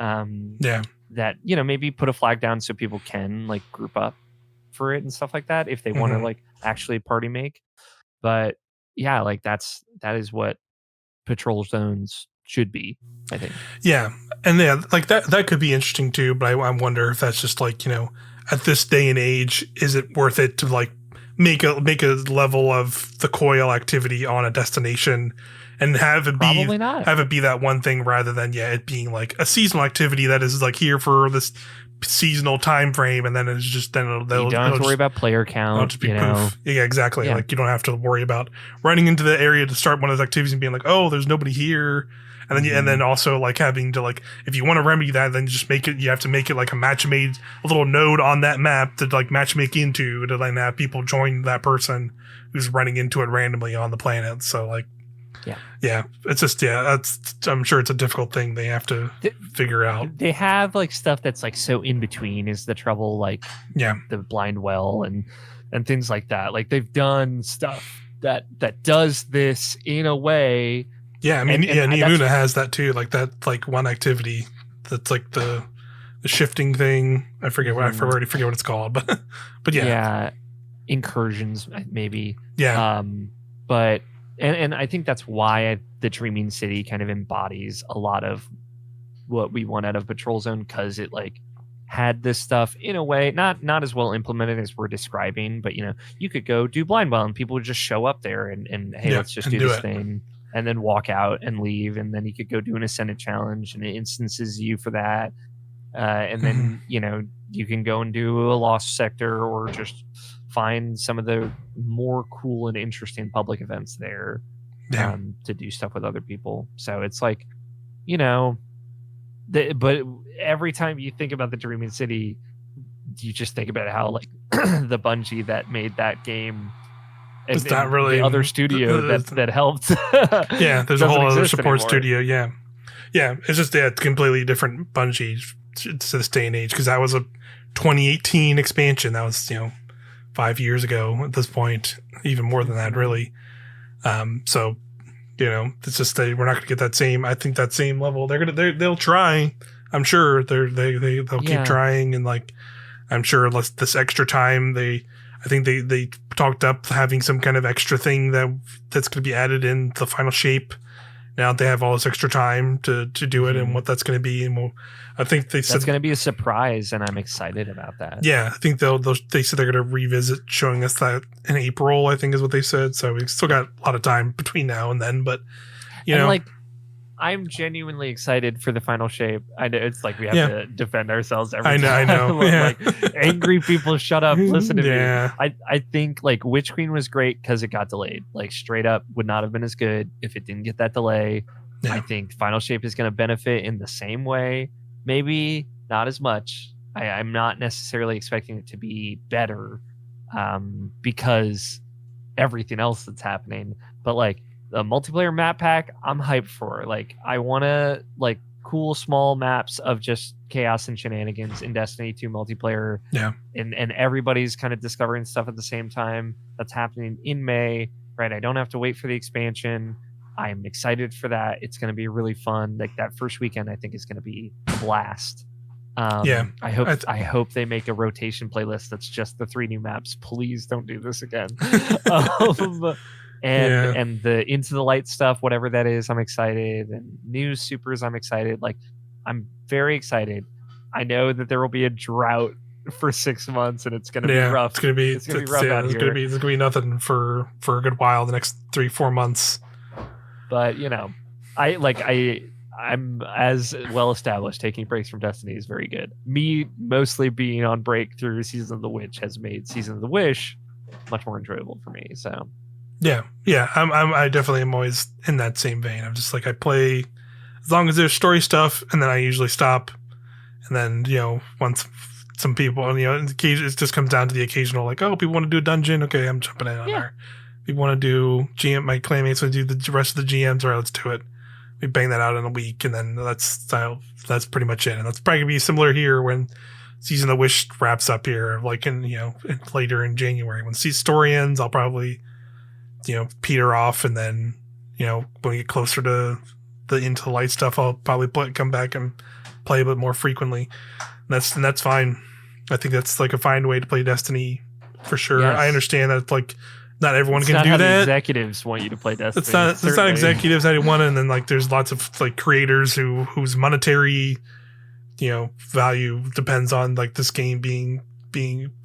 That, maybe put a flag down so people can, like, group up for it and stuff like that if they want to, like, actually party make. But yeah, like, that is what patrol zones should be, I think. Yeah. And yeah, like that could be interesting too, but I wonder if that's just like, at this day and age, is it worth it to like make a level of the coil activity on a destination and have it be that one thing, rather than it being like a seasonal activity that is like here for this seasonal time frame, and then it's just you don't have to worry about player count. Yeah, exactly. Yeah. Like, you don't have to worry about running into the area to start one of those activities and being like, oh, there's nobody here. And then, and then also like having to, like, if you want to remedy that, then just you have to make it like a little node on that map to like matchmake into, to then have people join that person who's running into it randomly on the planet. So like, it's just, I'm sure it's a difficult thing they have to figure out. They have like stuff that's like so in between is the trouble, like the blind well and things like that. Like, they've done stuff that does this in a way. Yeah, I mean, Niamuna has that too. Like, that, like, one activity that's like the shifting thing. I already forget what it's called, but yeah. Yeah, incursions maybe. Yeah. But and I think that's why the Dreaming City kind of embodies a lot of what we want out of Patrol Zone, because it like had this stuff in a way not as well implemented as we're describing, but you could go do blind well and people would just show up there and hey, let's just do this thing. And then walk out and leave, and then you could go do an Ascendant challenge, and it instances you for that. And then you can go and do a Lost Sector, or just find some of the more cool and interesting public events there to do stuff with other people. So it's like, but every time you think about the Dreaming City, you just think about how like the Bungie that made that game. It's not really the other studio that helped. There's a whole other support studio. Yeah, it's just it's completely different Bungie to this day and age, because that was a 2018 expansion. That was 5 years ago at this point, even more than that, really. So it's just we're not going to get that same. I think that same level. They'll try. I'm sure they'll keep trying, and like I'm sure unless this extra time I think they talked up having some kind of extra thing that's going to be added in the final shape. Now they have all this extra time to do it, and what that's going to be, and I think they said that's going to be a surprise, and I'm excited about that. Yeah, I think they said they're going to revisit showing us that in April, I think is what they said. So we still got a lot of time between now and then, but like, I'm genuinely excited for the final shape. I know it's like we have to defend ourselves every time. I know. Like, angry people, shut up, listen to me. I think like Witch Queen was great because it got delayed. Like, straight up would not have been as good if it didn't get that delay. Yeah. I think final shape is going to benefit in the same way. Maybe not as much. I'm not necessarily expecting it to be better because everything else that's happening. But like, the multiplayer map pack, I'm hyped for. Like, I want to like cool small maps of just chaos and shenanigans in Destiny 2 multiplayer. Yeah. And everybody's kind of discovering stuff at the same time. That's happening in May, right? I don't have to wait for the expansion. I'm excited for that. It's going to be really fun. Like, that first weekend, I think, is going to be a blast. I hope they make a rotation playlist that's just the 3 new maps. Please don't do this again. And the Into the Light stuff, whatever that is, I'm excited. And new supers, I'm excited. Like, I'm very excited. I know that there will be a drought for 6 months, and it's going to be rough. It's going to be rough out here. There's going to be nothing for a good while, the next 3-4 months. But I'm as well established. Taking breaks from Destiny is very good. Me mostly being on break through Season of the Witch has made Season of the Wish much more enjoyable for me. So yeah, I definitely am always in that same vein. I'm just like, I play as long as there's story stuff, and then I usually stop. And then once some people, it just comes down to the occasional, like, oh, people want to do a dungeon, okay, I'm jumping in on there. People want to do GM, my clanmates want to do the rest of the GMs, all right, let's do it. We bang that out in a week, and then that's pretty much it. And that's probably gonna be similar here when Season of the Wish wraps up here, like later in January. When the story ends, I'll probably peter off, and then when we get closer to the Into the Light stuff, I'll probably come back and play a bit more frequently. And that's fine. I think that's like a fine way to play Destiny for sure. Yes. I understand that like not everyone can do that. The executives want you to play Destiny. It's not executives that want it, and then like there's lots of like creators whose monetary value depends on like this game being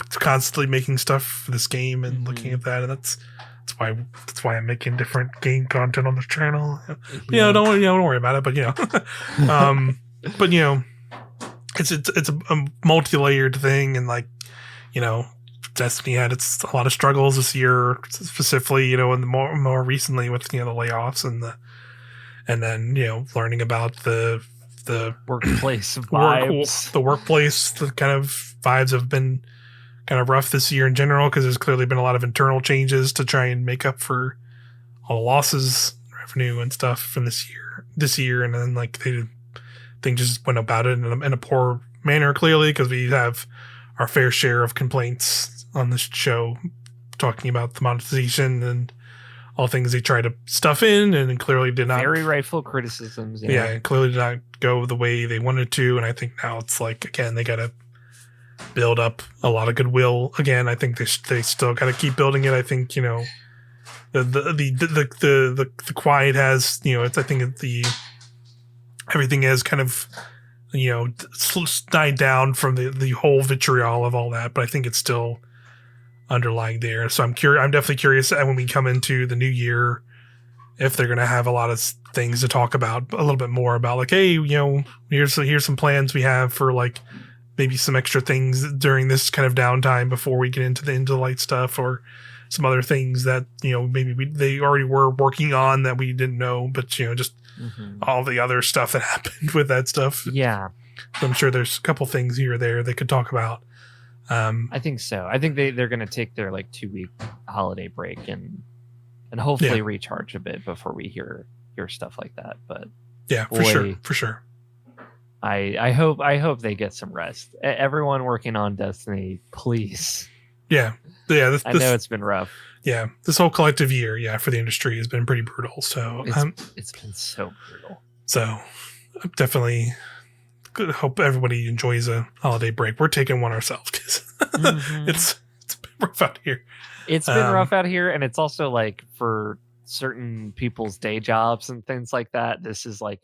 constantly making stuff for this game and looking at that, and that's why I'm making different game content on this channel. Don't worry about it, but it's a multi-layered thing, and like Destiny had a lot of struggles this year, specifically and more recently with the layoffs and then learning about the workplace vibes. The workplace, the kind of vibes have been kind of rough this year in general, because there's clearly been a lot of internal changes to try and make up for all the losses, revenue and stuff from this year, and then like things just went about it in a poor manner, clearly, because we have our fair share of complaints on this show talking about the monetization and all things they tried to stuff in, and clearly did not. Very rightful criticisms. Yeah, clearly did not go the way they wanted to, and I think now it's like, again, they got to build up a lot of goodwill again. I think they still got to keep building it. I think the quiet has it's, I think everything has kind of died down from the whole vitriol of all that, but I think it's still underlying there. So I'm definitely curious when we come into the new year if they're going to have a lot of things to talk about, a little bit more about like, hey, here's some plans we have for like maybe some extra things during this kind of downtime before we get into the Light stuff, or some other things that maybe they already were working on that we didn't know, but just all the other stuff that happened with that stuff. Yeah, I'm sure there's a couple things here or there they could talk about. I think so. I think they're going to take their like 2-week holiday break and hopefully recharge a bit before we hear stuff like that. But yeah, for sure. I hope they get some rest. Everyone working on Destiny, please. Yeah. I know it's been rough. Yeah, this whole collective year, for the industry has been pretty brutal. So it's been so brutal. So I'm definitely hope everybody enjoys a holiday break. We're taking one ourselves because it's been rough out here. It's been rough out here, and it's also like for certain people's day jobs and things like that. This is like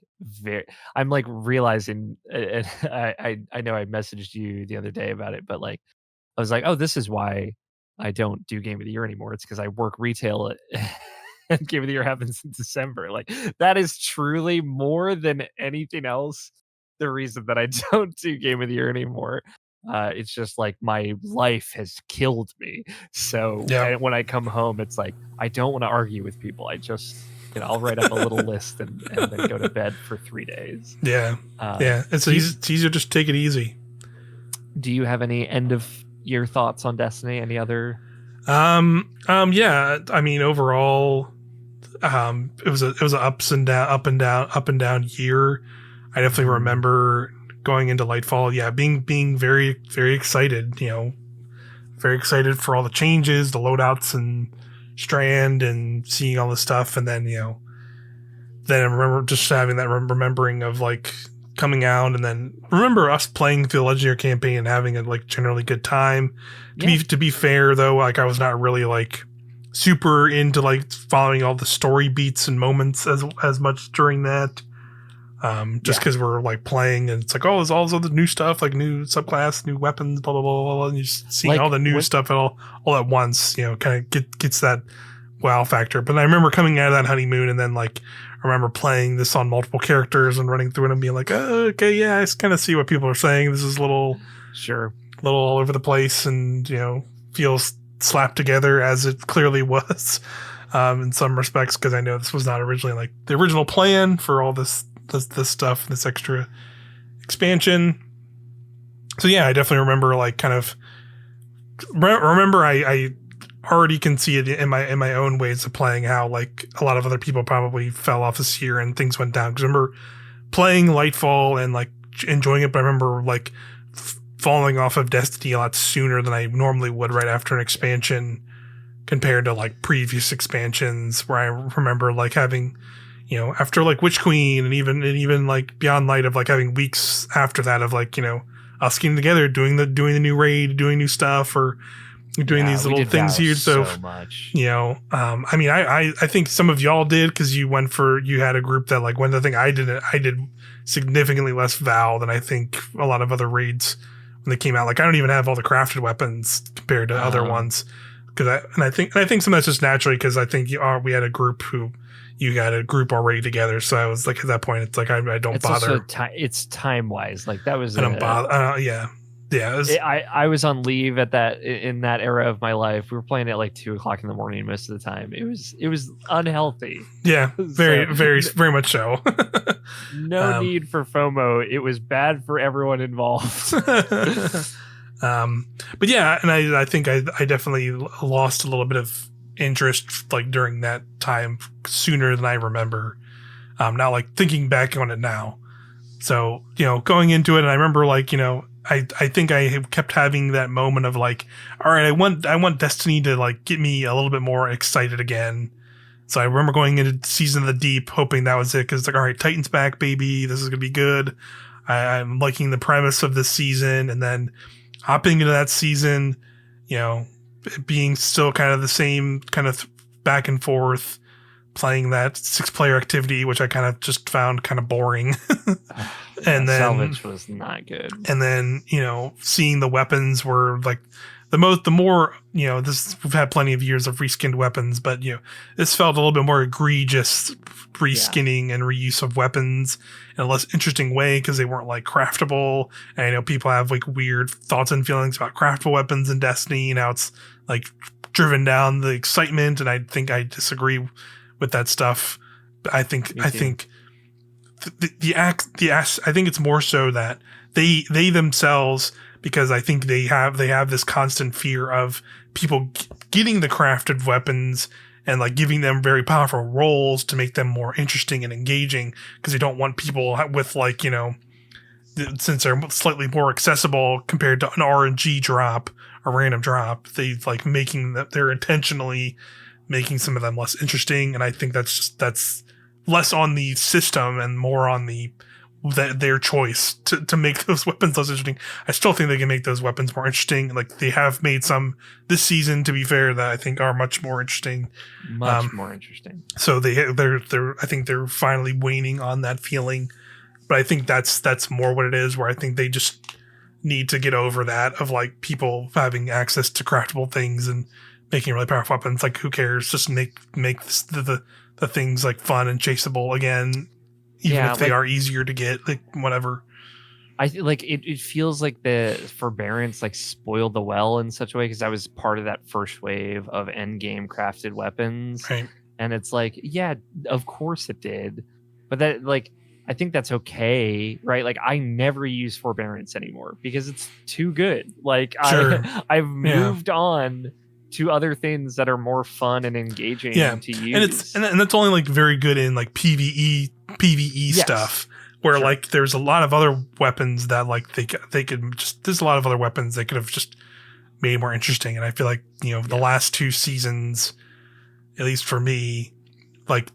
I'm like realizing, and I know I messaged you the other day about it, but like I was like, oh, this is why I don't do Game of the Year anymore. It's because I work retail and Game of the Year happens in December. Like that is truly more than anything else the reason that I don't do Game of the Year anymore. It's just like my life has killed me. So when I come home, it's like I don't want to argue with people. I just I'll write up a little list and then go to bed for 3 days. Yeah. It's easier to just take it easy. Do you have any end of year thoughts on Destiny? Any other? Yeah. I mean, overall, it was an up and down year. I definitely remember going into Lightfall, being very, very excited, very excited for all the changes, the loadouts and Strand and seeing all this stuff. And then, then I remember just having that remembering of like coming out, and then remember us playing the Legendary campaign and having a like generally good time. To be fair though, like I was not really like super into like following all the story beats and moments as much during that. Just because we're like playing and it's like, oh, there's all this other new stuff, like new subclass, new weapons, blah blah blah blah, and you just seeing like, all the new stuff all at once, you know, kind of gets that wow factor. But I remember coming out of that honeymoon, and then like I remember playing this on multiple characters and running through it and being like, oh, okay, yeah, I kind of see what people are saying. This is a little all over the place, and you know, feels slapped together as it clearly was in some respects, because I know this was not originally like the original plan for all this stuff, this extra expansion. So yeah, I definitely remember like kind of remember I already can see it in my own ways of playing how like a lot of other people probably fell off this year and things went down. Because I remember playing Lightfall and like enjoying it, but I remember like falling off of Destiny a lot sooner than I normally would right after an expansion compared to like previous expansions, where I remember like having, you know, after like Witch Queen and even like Beyond Light, of like having weeks after that of like, you know, us getting together, doing the new raid, doing new stuff, or doing these little things here. So much. You know, I mean, I think some of y'all did, because you had a group that like one of the thing I did significantly less Val than I think a lot of other raids when they came out. Like I don't even have all the crafted weapons compared to other ones, because I think some of that's just naturally because I think we had a group you got a group already together, so I was like at that point it's like I don't bother. Also it's time wise, like that was I don't bother. Yeah. I was on leave in that era of my life. We were playing at like 2:00 in the morning most of the time. It was unhealthy. Yeah, very much so. No need for FOMO. It was bad for everyone involved. But yeah, and I think I definitely lost a little bit of interest like during that time sooner than I remember. Now like thinking back on it now. So, you know, going into it, and I remember like, you know, I think I kept having that moment of like, all right, I want Destiny to like get me a little bit more excited again. So I remember going into Season of the Deep, hoping that was it, because like, all right, Titan's back, baby, this is gonna be good. I'm liking the premise of this season, and then hopping into that season, you know, being still kind of the same kind of back and forth, playing that 6-player activity, which I kind of just found kind of boring. And then salvage was not good. And then, you know, seeing the weapons were like the more, you know, we've had plenty of years of reskinned weapons, but you know, this felt a little bit more egregious reskinning and reuse of weapons in a less interesting way, because they weren't like craftable. And I know people have like weird thoughts and feelings about craftable weapons in Destiny, and how it's like driven down the excitement, and I think I disagree with that stuff. I think I think it's more so that they themselves, because I think they have this constant fear of people getting the crafted weapons and like giving them very powerful roles to make them more interesting and engaging, because they don't want people with like, you know, since they're slightly more accessible compared to an RNG drop, a random drop, they like they're intentionally making some of them less interesting. And I think that's less on the system and more on their choice to make those weapons less interesting. I still think they can make those weapons more interesting. Like they have made some this season, to be fair, that I think are much more interesting. Much more interesting. So they're I think they're finally waning on that feeling. But I think that's more what it is, where I think they just need to get over that of like people having access to craftable things and making really powerful weapons. Like who cares? Just make the things like fun and chaseable again, even if they are easier to get, like whatever. I like it feels like the forbearance like spoiled the well in such a way, because I was part of that first wave of end game crafted weapons. Right. And it's like, yeah, of course it did. But that like, I think that's okay, right? Like I never use forbearance anymore because it's too good. Like sure. I've moved on to other things that are more fun and engaging to use. And that's only like very good in like PvE stuff, where like there's a lot of other weapons that like they could just, there's a lot of other weapons they could have just made more interesting. And I feel like, you know, the last 2 seasons, at least for me, like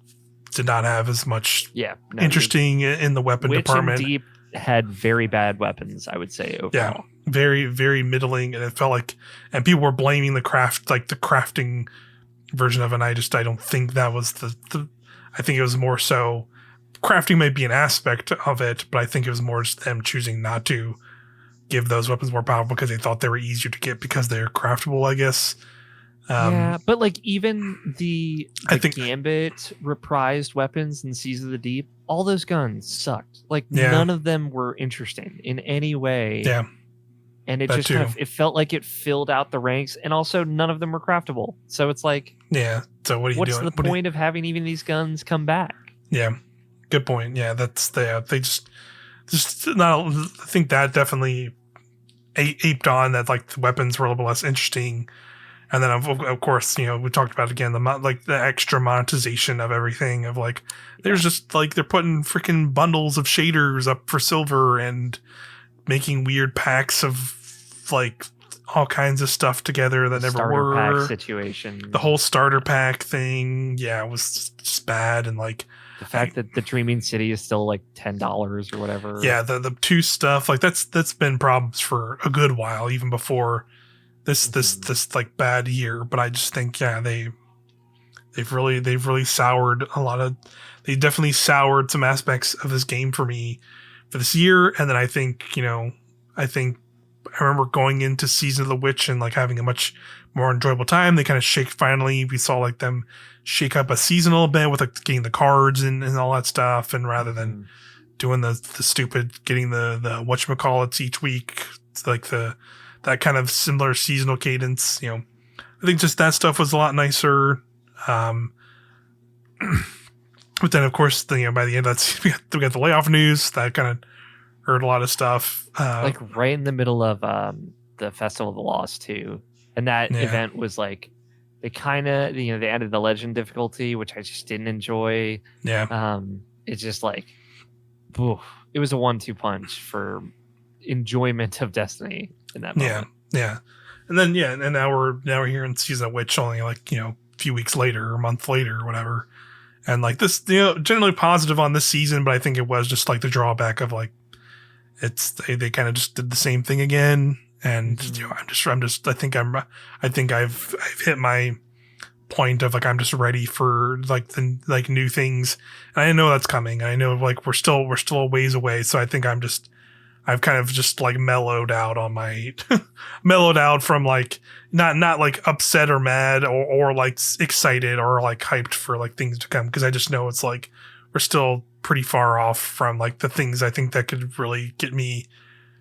did not have as much interesting in the weapon department. had very bad weapons, I would say, overall. Yeah, very, very middling, and it felt like, and people were blaming the crafting version of it, and I don't think that was I think it was more so, crafting might be an aspect of it, but I think it was more just them choosing not to give those weapons more power because they thought they were easier to get because they're craftable, I guess. Yeah, but like even the Gambit reprised weapons in Seas of the Deep, all those guns sucked. Like none of them were interesting in any way. Yeah. And it just it felt like it filled out the ranks, and also none of them were craftable. So it's like, yeah. So what are you what's doing? What's the point of having even these guns come back? Yeah, good point. Yeah, they just not. I think that definitely aped on that. Like the weapons were a little less interesting, and then of course, you know, we talked about again the extra monetization of everything. Of like, there's just like they're putting freaking bundles of shaders up for silver and making weird packs of like all kinds of stuff together that never were. Starter pack situation. The whole starter pack thing, was just bad. And like the fact that the Dreaming City is still like $10 or whatever. Yeah, the 2's stuff, like that's been problems for a good while, even before this like bad year. But I just think they've really soured a lot of. They definitely soured some aspects of this game for me for this year, and then I think I remember going into Season of the Witch and like having a much more enjoyable time. They kind of finally we saw like them shake up a season a little bit with like getting the cards and all that stuff, and rather than doing the stupid getting the whatchamacallits each week, like that kind of similar seasonal cadence, you know, I think just that stuff was a lot nicer. But then, of course, by the end of that, we got the layoff news that kind of hurt a lot of stuff. Like right in the middle of the Festival of the Lost too, and that event was like they kind of they added the legend difficulty, which I just didn't enjoy. Yeah. It's just like, oof, it was a 1-2 punch for enjoyment of Destiny in that moment. Yeah. And then and now we're here in Season of Witch, only like a few weeks later or a month later or whatever. And like this, generally positive on this season, but I think it was just like the drawback of like they kind of just did the same thing again. And I think I've hit my point of like I'm just ready for like the new things. And I know that's coming. I know like we're still a ways away. So I think I've kind of just like mellowed out on my mellowed out from like not like upset or mad or like excited or like hyped for like things to come, because I just know it's like we're still pretty far off from like the things I think that could really get me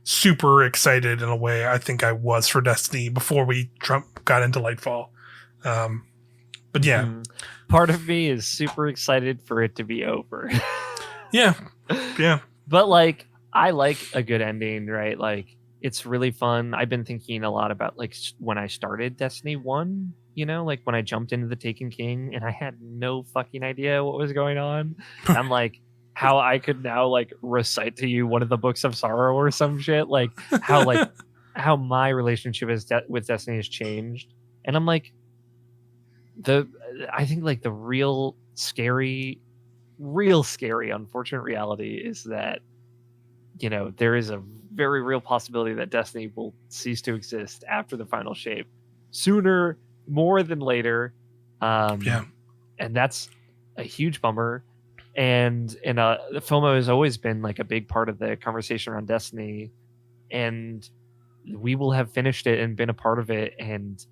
super excited in a way I think I was for Destiny before we got into Lightfall. But yeah, part of me is super excited for it to be over. yeah. But like, I like a good ending, right? Like, it's really fun. I've been thinking a lot about like when I started Destiny 1, like when I jumped into the Taken King and I had no fucking idea what was going on. I'm like, how I could now like recite to you one of the books of sorrow or some shit, like how my relationship with Destiny has changed. And I'm like, I think like the real scary unfortunate reality is that there is a very real possibility that Destiny will cease to exist after the final shape, sooner more than later. And that's a huge bummer. And FOMO has always been like a big part of the conversation around Destiny, and we will have finished it and been a part of it. And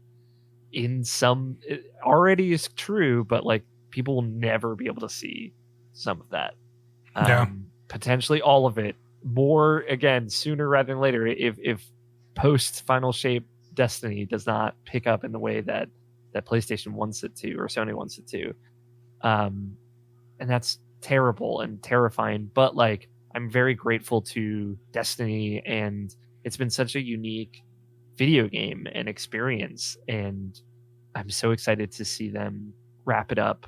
it already is true, but like people will never be able to see some of that. Potentially all of it. More again sooner rather than later if post final shape Destiny does not pick up in the way that PlayStation wants it to or Sony wants it to, and that's terrible and terrifying. But like, I'm very grateful to Destiny, and it's been such a unique video game and experience, and I'm so excited to see them wrap it up,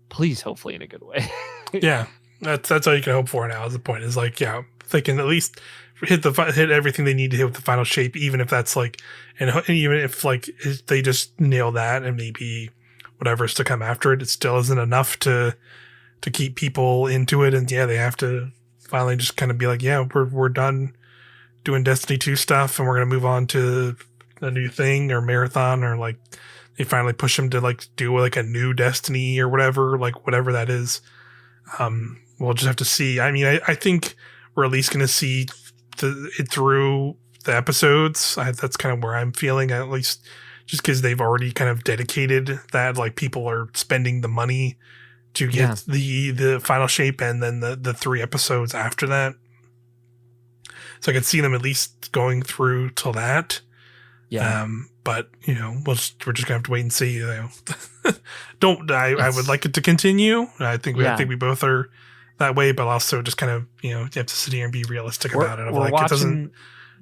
please, hopefully in a good way. Yeah. That's all you can hope for now. Is the point is like, if they can at least hit everything they need to hit with the final shape, even if that's like, and even if like they just nail that and maybe whatever's to come after it still isn't enough to keep people into it. And they have to finally just kind of be like, yeah, we're done doing Destiny 2 stuff, and we're gonna move on to a new thing or marathon, or like they finally push him to like do like a new Destiny or whatever, like whatever that is. We'll just have to see. I mean, I think we're at least gonna see it through the episodes. That's kind of where I'm feeling, at least, just because they've already kind of dedicated that, like people are spending the money to get the final shape, and then the 3 episodes after that. So I could see them at least going through till that. Yeah. But we're just gonna have to wait and see. I would like it to continue. I think we both are that way, but also just kind of you have to sit here and be realistic about it. We're watching.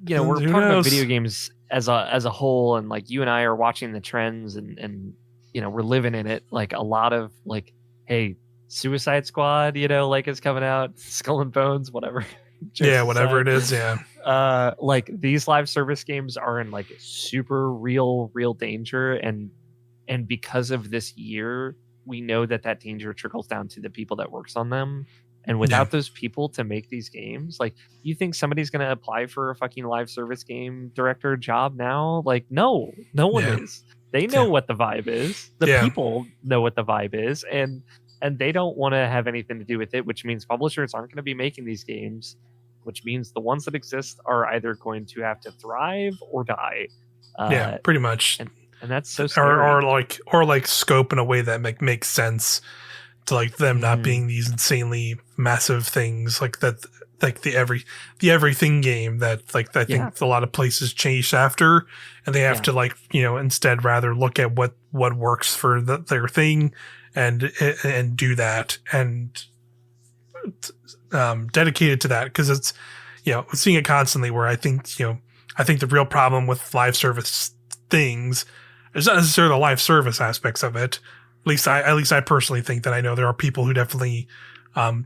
We're talking about video games as a whole, and like you and I are watching the trends, and we're living in it. Like a lot of like, hey, Suicide Squad, like is coming out, Skull and Bones, whatever. Whatever it is, like these live service games are in like super real danger, and because of this year, we know that danger trickles down to the people that works on them. And without those people to make these games, like, you think somebody's going to apply for a fucking live service game director job now? Like, no one is. They know what the vibe is. The people know what the vibe is, and they don't want to have anything to do with it, which means publishers aren't going to be making these games, which means the ones that exist are either going to have to thrive or die. Pretty much. And that's so scary. Or like scope in a way that makes sense to like them not being these insanely massive things like that, like the everything game that like I think a lot of places chase after, and they have to like instead rather look at what works for their thing and do that and dedicated to that, because it's seeing it constantly where I think the real problem with live service things is not necessarily the live service aspects of it. At least I personally think that I know there are people who definitely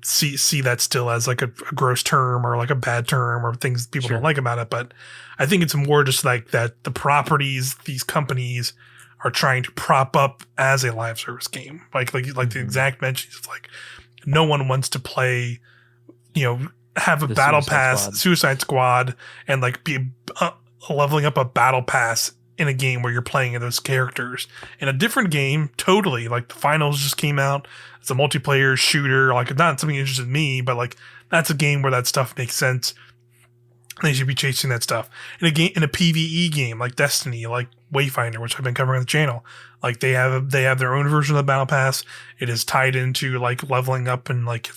see that still as like a gross term or like a bad term or things people don't like about it. But I think it's more just like that the properties these companies are trying to prop up as a live service game, like the exact mentions of like no one wants to play, have a battle pass, Suicide Squad, and like be leveling up a battle pass in a game where you're playing those characters in a different game. Totally. Like the finals just came out. It's a multiplayer shooter. Like not something interested in me, but like that's a game where that stuff makes sense. They should be chasing that stuff in a PvE game like Destiny, like Wayfinder, which I've been covering on the channel. Like they have their own version of the battle pass. It is tied into like leveling up, and like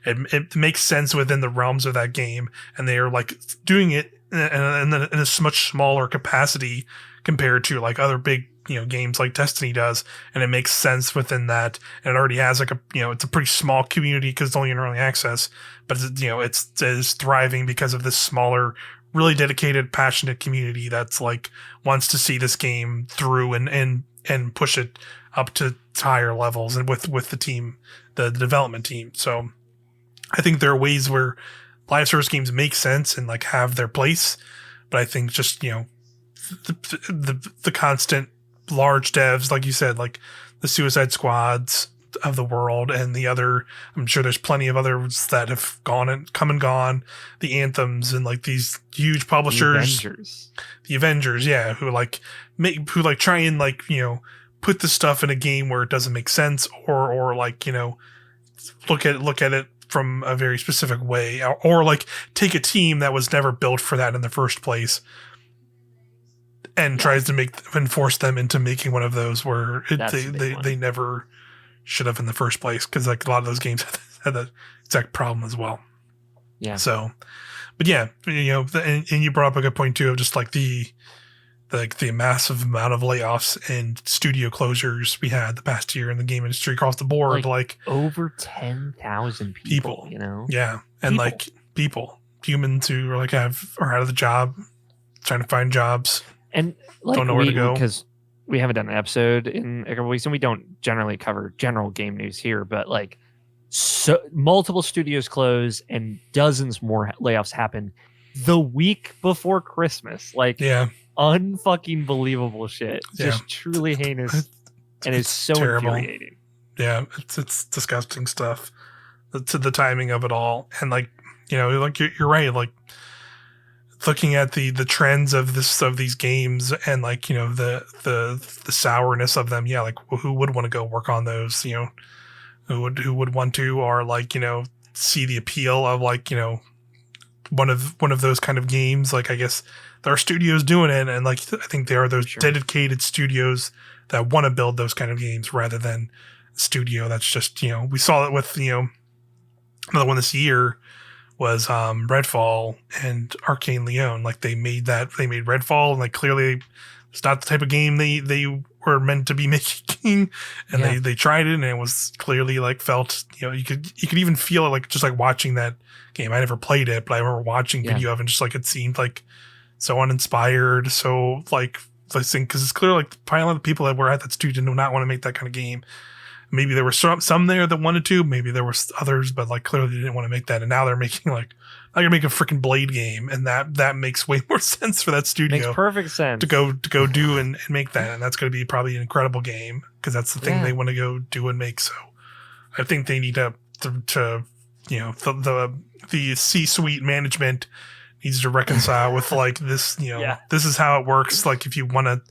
it makes sense within the realms of that game. And they are like doing it in a much smaller capacity compared to like other big games like Destiny does, and it makes sense within that. And it already has like it's a pretty small community because it's only in early access, but it's thriving because of this smaller, really dedicated, passionate community that's like wants to see this game through and push it up to higher levels, and with the team, the development team. So I think there are ways where live service games make sense and like have their place, but I think just the constant large devs, like you said, like the Suicide Squads of the world, and the other, I'm sure there's plenty of others that have come and gone, the Anthems, and like these huge publishers, the Avengers, who try and like put the stuff in a game where it doesn't make sense, or like look at it from a very specific way, or like take a team that was never built for that in the first place and tries to force them into making one of those where they never should have in the first place, because like a lot of those games had that exact problem as well. Yeah. So, but yeah, and you brought up a good point too of just like the massive amount of layoffs and studio closures we had the past year in the game industry across the board, like over 10,000 people. Yeah, and like humans who are like are out of the job, trying to find jobs. And like don't know where to go, because we haven't done an episode in a couple weeks, and we don't generally cover general game news here, but like multiple studios close and dozens more layoffs happen the week before Christmas. Like unfucking believable shit. Just truly heinous, and it's so terrible. Infuriating. Yeah, it's disgusting stuff. To the timing of it all, and like like you're right. Like looking at the trends of these games and like, the sourness of them. Yeah. Like who would want to go work on those, who would want to, or like, see the appeal of like, one of those kind of games. Like, I guess there are studios doing it. And like, I think there are those dedicated studios that want to build those kind of games rather than a studio that's just, we saw it with, another one this year was Redfall and Arcane Leon. Like they made Redfall, and like clearly it's not the type of game they were meant to be making, and they tried it, and it was clearly like felt, you could even feel it, like just like watching that game. I never played it, but I remember watching video of it, and just like it seemed like so uninspired, so like listening, because it's clear like probably a lot of the people that were at that studio did not want to make that kind of game. Maybe there were some there that wanted to. Maybe there were others, but like clearly they didn't want to make that. And now they're making like, I'm gonna make a freaking Blade game, and that makes way more sense for that studio. Makes perfect sense to go do and make that, and that's gonna be probably an incredible game because that's the thing they want to go do and make. So I think they need to the C-suite management needs to reconcile with like this. This is how it works. Like if you want to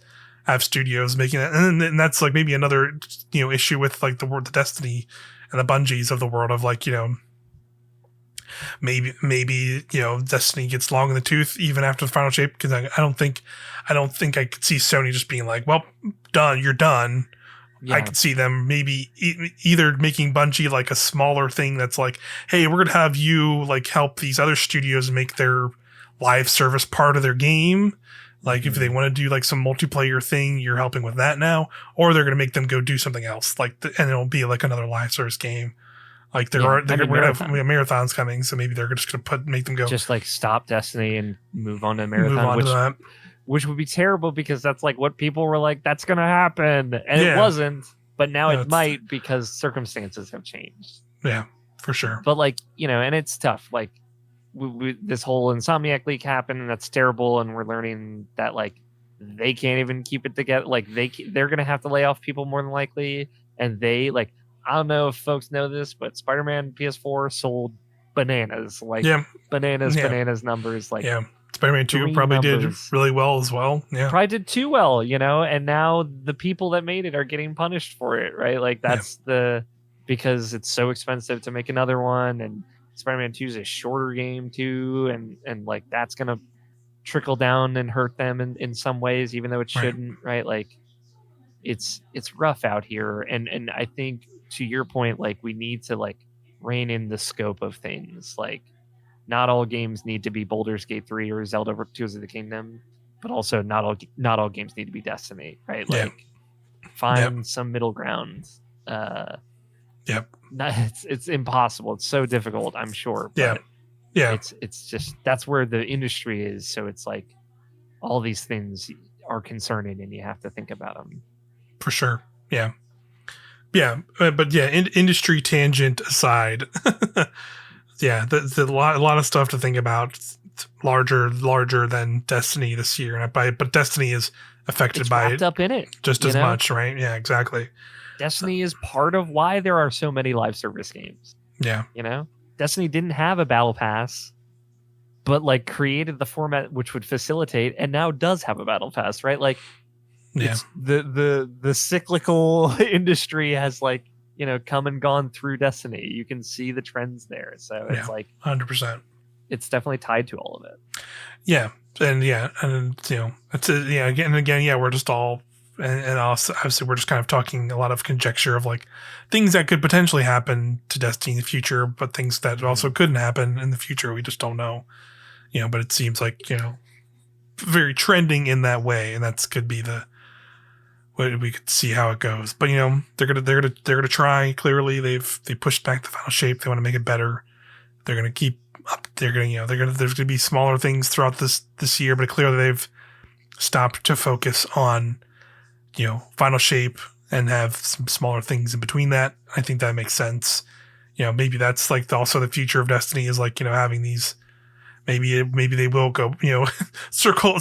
have studios making it, and that's like maybe another issue with like the Destiny and the Bungies of the world of like maybe Destiny gets long in the tooth even after the final shape, because I don't think I could see Sony just being like, well, you're done. I could see them maybe either making Bungie like a smaller thing that's like, hey, we're gonna have you like help these other studios make their live service part of their game. Like if they want to do like some multiplayer thing, you're helping with that now, or they're going to make them go do something else. Like, and it'll be like another live service game. Like we're going to have marathons coming. So maybe they're just going to make them go just like stop Destiny and move on to Marathon, which would be terrible, because that's like what people were like, that's going to happen. And it wasn't, but now it might, because circumstances have changed. Yeah, for sure. But like, and it's tough. Like, this whole Insomniac leak happened, and that's terrible, and we're learning that like they can't even keep it together. Like they're gonna have to lay off people more than likely, and they like, I don't know if folks know this, but Spider-Man PS4 sold bananas, like bananas numbers, like Spider-Man 2 probably did really well as well. Probably did too well, and now the people that made it are getting punished for it, right? Like that's because it's so expensive to make another one, and Spider-Man 2 is a shorter game too, and like that's gonna trickle down and hurt them in some ways, even though it shouldn't, right? Like it's rough out here, and I think to your point, like we need to like rein in the scope of things. Like not all games need to be Baldur's Gate 3 or Zelda Tears of the Kingdom, but also not all games need to be Destiny, right? Like find some middle ground. It's impossible. It's so difficult, I'm sure. But it's just that's where the industry is. So it's like all these things are concerning, and you have to think about them. For sure. Yeah. But industry tangent aside, there's a lot of stuff to think about. Larger than Destiny this year, but Destiny is affected by it. Up in it just as much, right? Yeah, exactly. Destiny is part of why there are so many live service games. Yeah. Destiny didn't have a battle pass, but like created the format which would facilitate, and now does have a battle pass, right? Like it's the cyclical industry has like, come and gone through Destiny. You can see the trends there. So it's like 100%. It's definitely tied to all of it. Yeah. And it's again, we're just all, and also, obviously we're just kind of talking a lot of conjecture of like things that could potentially happen to Destiny in the future, but things that also couldn't happen in the future. We just don't know, but it seems like, very trending in that way. And that's could be we could see how it goes, but they're going to try. Clearly they pushed back the final shape. They want to make it better. They're going to keep up. There's going to be smaller things throughout this year, but clearly they've stopped to focus on, final shape and have some smaller things in between that. I think that makes sense. Maybe that's like also the future of Destiny is like, having these, maybe they will go, circle,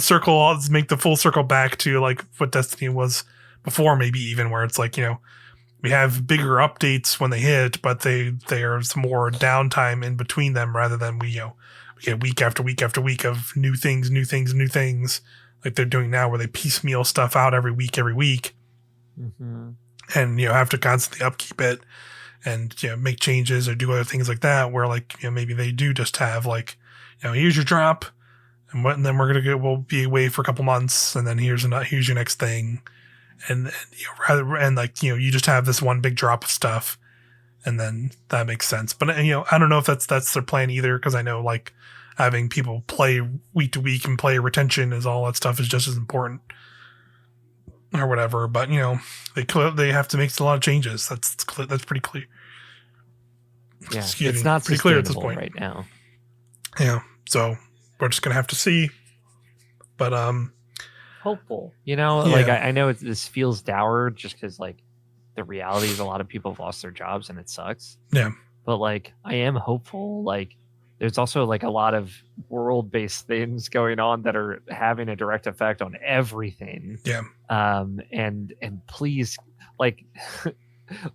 make the full circle back to like what Destiny was before, maybe even where it's like, we have bigger updates when they hit, but there's more downtime in between them rather than we get week after week after week of new things like they're doing now, where they piecemeal stuff out every week, Mm-hmm. and have to constantly upkeep it and make changes or do other things like that. Where like maybe they do just have like here's your drop, and then we'll be away for a couple months, and then here's your next thing, and you just have this one big drop of stuff, and then that makes sense. But I don't know if that's their plan either, because I know like having people play week to week and play retention is all that stuff is just as important or whatever. But they have to make a lot of changes. That's pretty clear. Yeah, it's not pretty clear at this point right now. Yeah, so we're just gonna have to see. But hopeful, like I know this feels dour just because like the reality is a lot of people have lost their jobs and it sucks. Yeah, but like I am hopeful. Like there's also like a lot of world-based things going on that are having a direct effect on everything. Yeah. And please, like,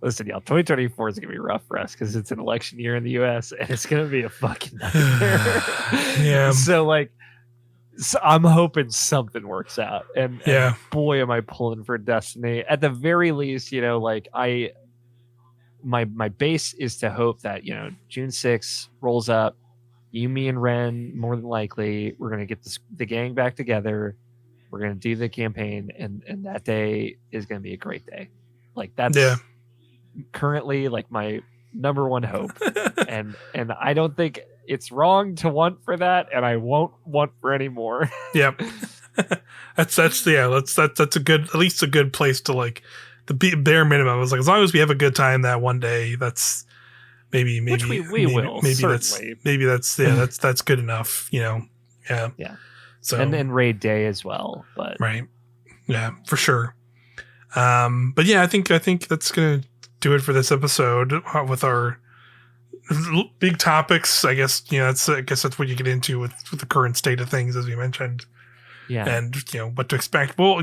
listen, y'all, 2024 is gonna be rough for us because it's an election year in the U.S. and it's gonna be a fucking nightmare. Yeah. So I'm hoping something works out, and boy, am I pulling for Destiny. At the very least, like my base is to hope that June 6th rolls up. You, me, and Ren, more than likely, we're gonna get the gang back together. We're gonna do the campaign, and that day is gonna be a great day. Like that's currently like my number one hope, and I don't think it's wrong to want for that, and I won't want for any more. Yep, that's a good, at least a good place to like the bare minimum. Is like as long as we have a good time that one day, that's. Maybe Which we will. Maybe certainly. that's good enough. Yeah. So and raid day as well, but right. Yeah, for sure. But yeah, I think that's gonna do it for this episode with our big topics. I guess that's what you get into with the current state of things, as we mentioned. Yeah. And what to expect. Well,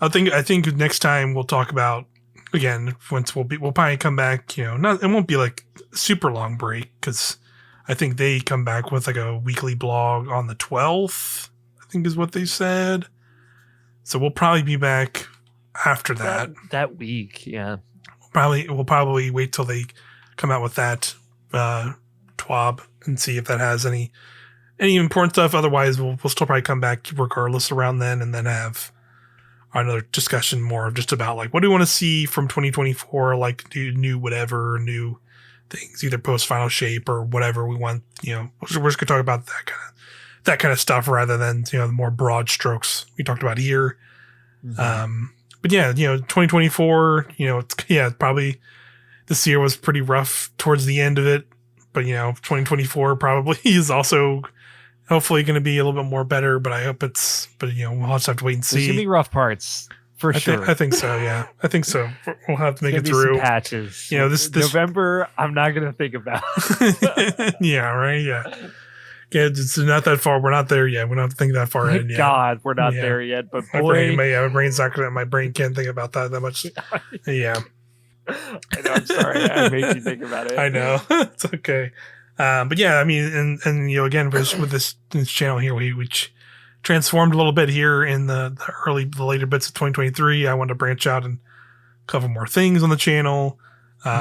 I think next time we'll talk about. Again, once we'll probably come back, it won't be like super long break because I think they come back with like a weekly blog on the 12th, I think is what they said. So we'll probably be back after that week. Yeah. We'll probably wait till they come out with that TWAB and see if that has any important stuff. Otherwise, we'll still probably come back regardless around then and then have another discussion more just about like what do we want to see from 2024, like new things, either post final shape or whatever we want. We're just gonna talk about that kind of stuff rather than the more broad strokes we talked about here. Mm-hmm. But yeah, 2024, it's probably this year was pretty rough towards the end of it, but 2024 probably is also hopefully going to be a little bit more better, but I hope we'll just have to wait and see. There's going to be rough parts for sure. I think so. Yeah, I think so. We'll have to make it through. Some patches. This November, I'm not going to think about. Yeah. Right. Yeah. Yeah. It's not that far. We're not there yet. We don't have to think that far in yet. God, we're not there yet. But boy, my brain can't think about that much. Yeah. I know, I'm sorry. I made you think about it. I know. It's okay. But yeah, I mean, and again, with this channel here, which transformed a little bit here in the later bits of 2023. I wanted to branch out and cover more things on the channel.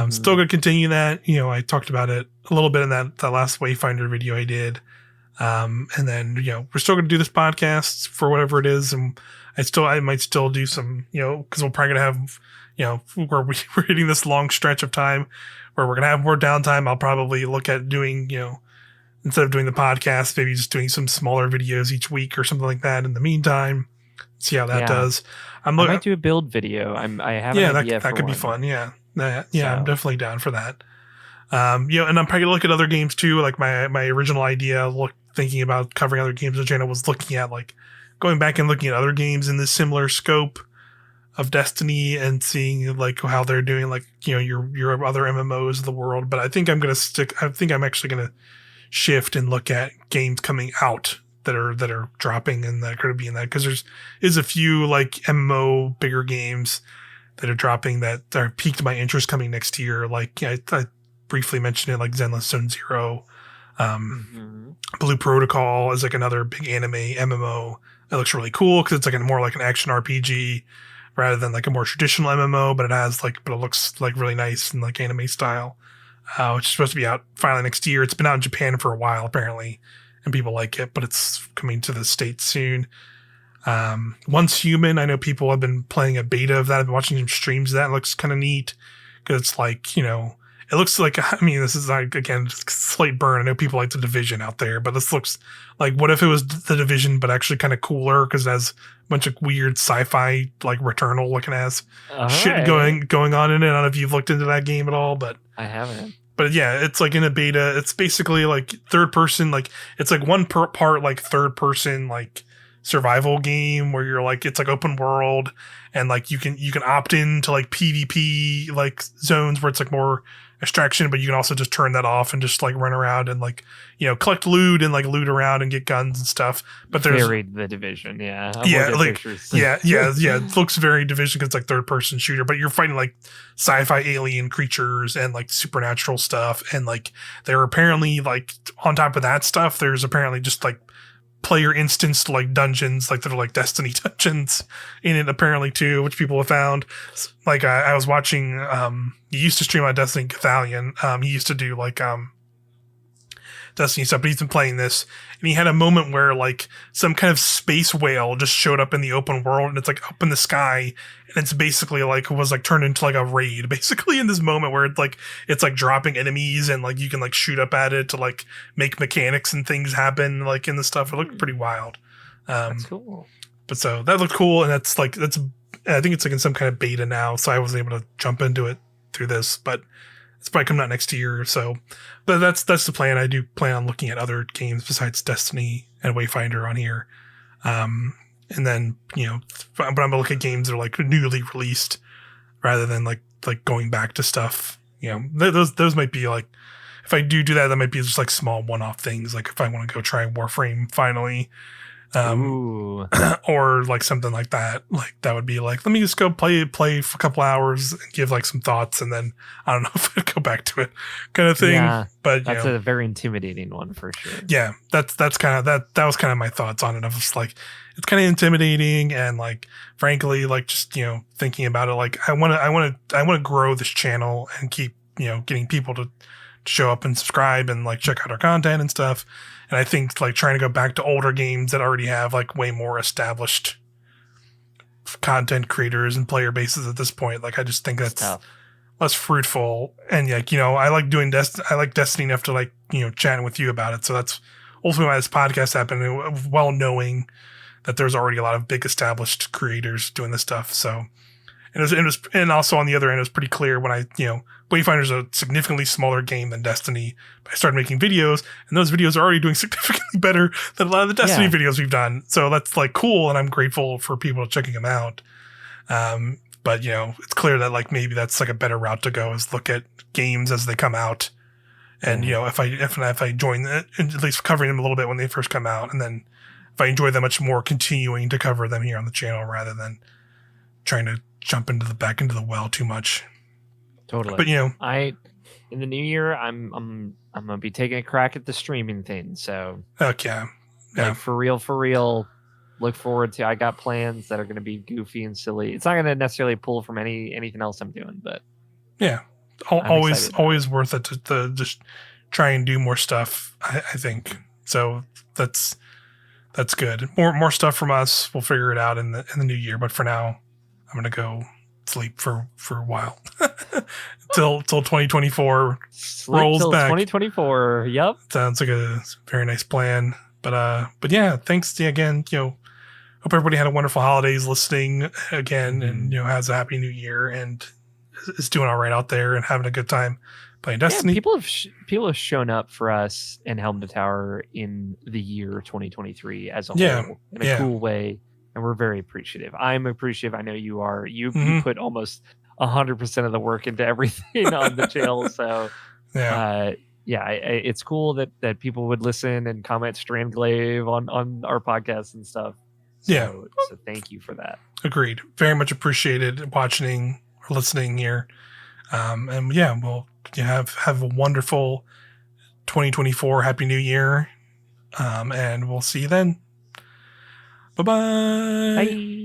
Still going to continue that. I talked about it a little bit in that last Wayfinder video I did. And then, we're still going to do this podcast for whatever it is. And I might still do some, because we're probably going to have, we're hitting this long stretch of time where we're going to have more downtime. I'll probably look at doing, instead of doing the podcast, maybe just doing some smaller videos each week or something like that in the meantime. See how that does. I might do a build video. I have an idea that could be fun. Yeah. I'm definitely down for that. And I'm probably gonna look at other games too. Like my original idea, thinking about covering other games on the channel was looking at like going back and looking at other games in this similar scope of Destiny and seeing like how they're doing, like your other MMOs of the world. But I think I'm actually gonna shift and look at games coming out that are dropping and that are going to be in that, because there's a few like MMO bigger games that are dropping that are piqued my interest coming next year. Like I briefly mentioned it, like Zenless Zone Zero. Blue Protocol is like another big anime MMO. It looks really cool because it's like more like an action RPG rather than like a more traditional MMO, but it looks like really nice and like anime style, which is supposed to be out finally next year. It's been out in Japan for a while apparently, and people like it, but it's coming to the States soon. Once Human, I know people have been playing a beta of that. I've been watching some streams of that. It looks kind of neat because it's like, it looks like, I mean, this is like, again, just slight burn. I know people like The Division out there, but this looks like, what if it was The Division, but actually kind of cooler because it has a bunch of weird sci-fi, like Returnal looking ass shit going on in it. I don't know if you've looked into that game at all, but I haven't. But yeah, it's like in a beta. It's basically like third person, like it's like one part like third person, like survival game where you're like, it's like open world and like you can opt in to like PvP like zones where it's like more extraction, but you can also just turn that off and just like run around and like, collect loot and like loot around and get guns and stuff. But there's very The Division. Yeah. Yeah. It looks very Division because it's like third person shooter, but you're fighting like sci-fi alien creatures and like supernatural stuff. And like they're apparently like on top of that stuff, there's apparently just like player instanced like dungeons, like that are like Destiny dungeons in it apparently too, which people have found. Like I was watching, he used to stream on Destiny Cathalion. He used to do like Destiny stuff, but he's been playing this, and he had a moment where like some kind of space whale just showed up in the open world, and it's like up in the sky, and it's basically like was like turned into like a raid basically in this moment where it's like dropping enemies and like you can like shoot up at it to like make mechanics and things happen like in the stuff. It looked pretty wild. That's cool. But so that looked cool, and I think it's like in some kind of beta now, so I wasn't able to jump into it through this, but it's probably coming out next year or so. But that's the plan. I do plan on looking at other games besides Destiny and Wayfinder on here. And then, but I'm going to look at games that are like newly released rather than like going back to stuff. Those might be like, if I do that, that might be just like small one-off things. Like if I want to go try Warframe finally, or like something like that. Like that would be like, let me just go play for a couple hours and give like some thoughts, and then I don't know if I'd go back to it, kind of thing. Yeah, but that's a very intimidating one for sure. Yeah, that's kind of that was kind of my thoughts on it. I was like, it's kind of intimidating, and like frankly, like just thinking about it, like I want to grow this channel and keep getting people to show up and subscribe and like check out our content and stuff. And I think like trying to go back to older games that already have like way more established content creators and player bases at this point, like I just think that's less fruitful. And like, I like doing I like Destiny enough to like, chatting with you about it. So that's ultimately why this podcast happened, well knowing that there's already a lot of big established creators doing this stuff. So and also on the other end, it was pretty clear when Wayfinder's a significantly smaller game than Destiny. But I started making videos, and those videos are already doing significantly better than a lot of the Destiny videos we've done. So that's like cool, and I'm grateful for people checking them out. But it's clear that like maybe that's like a better route to go is look at games as they come out, and if I join it, at least covering them a little bit when they first come out, and then if I enjoy them much more, continuing to cover them here on the channel rather than trying to jump back into the well too much. Totally. But in the new year, I'm gonna be taking a crack at the streaming thing. So okay, like for real. Look forward to. I got plans that are gonna be goofy and silly. It's not gonna necessarily pull from anything else I'm doing, but yeah, always worth it to just try and do more stuff. I think so. That's good. More stuff from us. We'll figure it out in the new year. But for now, I'm gonna go sleep for a while till 2024 rolls till back. 2024. Yep. Sounds like a very nice plan. But yeah, thanks again. Hope everybody had a wonderful holidays listening again, and has a happy new year and is doing all right out there and having a good time playing Destiny. Yeah, people have shown up for us in Helm to Tower in the year 2023 as a whole in a cool way. And we're very appreciative. I'm appreciative. I know you are. You put almost 100% of the work into everything on the channel. So, it's cool that people would listen and comment Strandglaive on our podcasts and stuff. So thank you for that. Agreed. Very much appreciated watching listening here. And yeah, we'll have a wonderful 2024. Happy New Year. And we'll see you then. Bye-bye. Bye.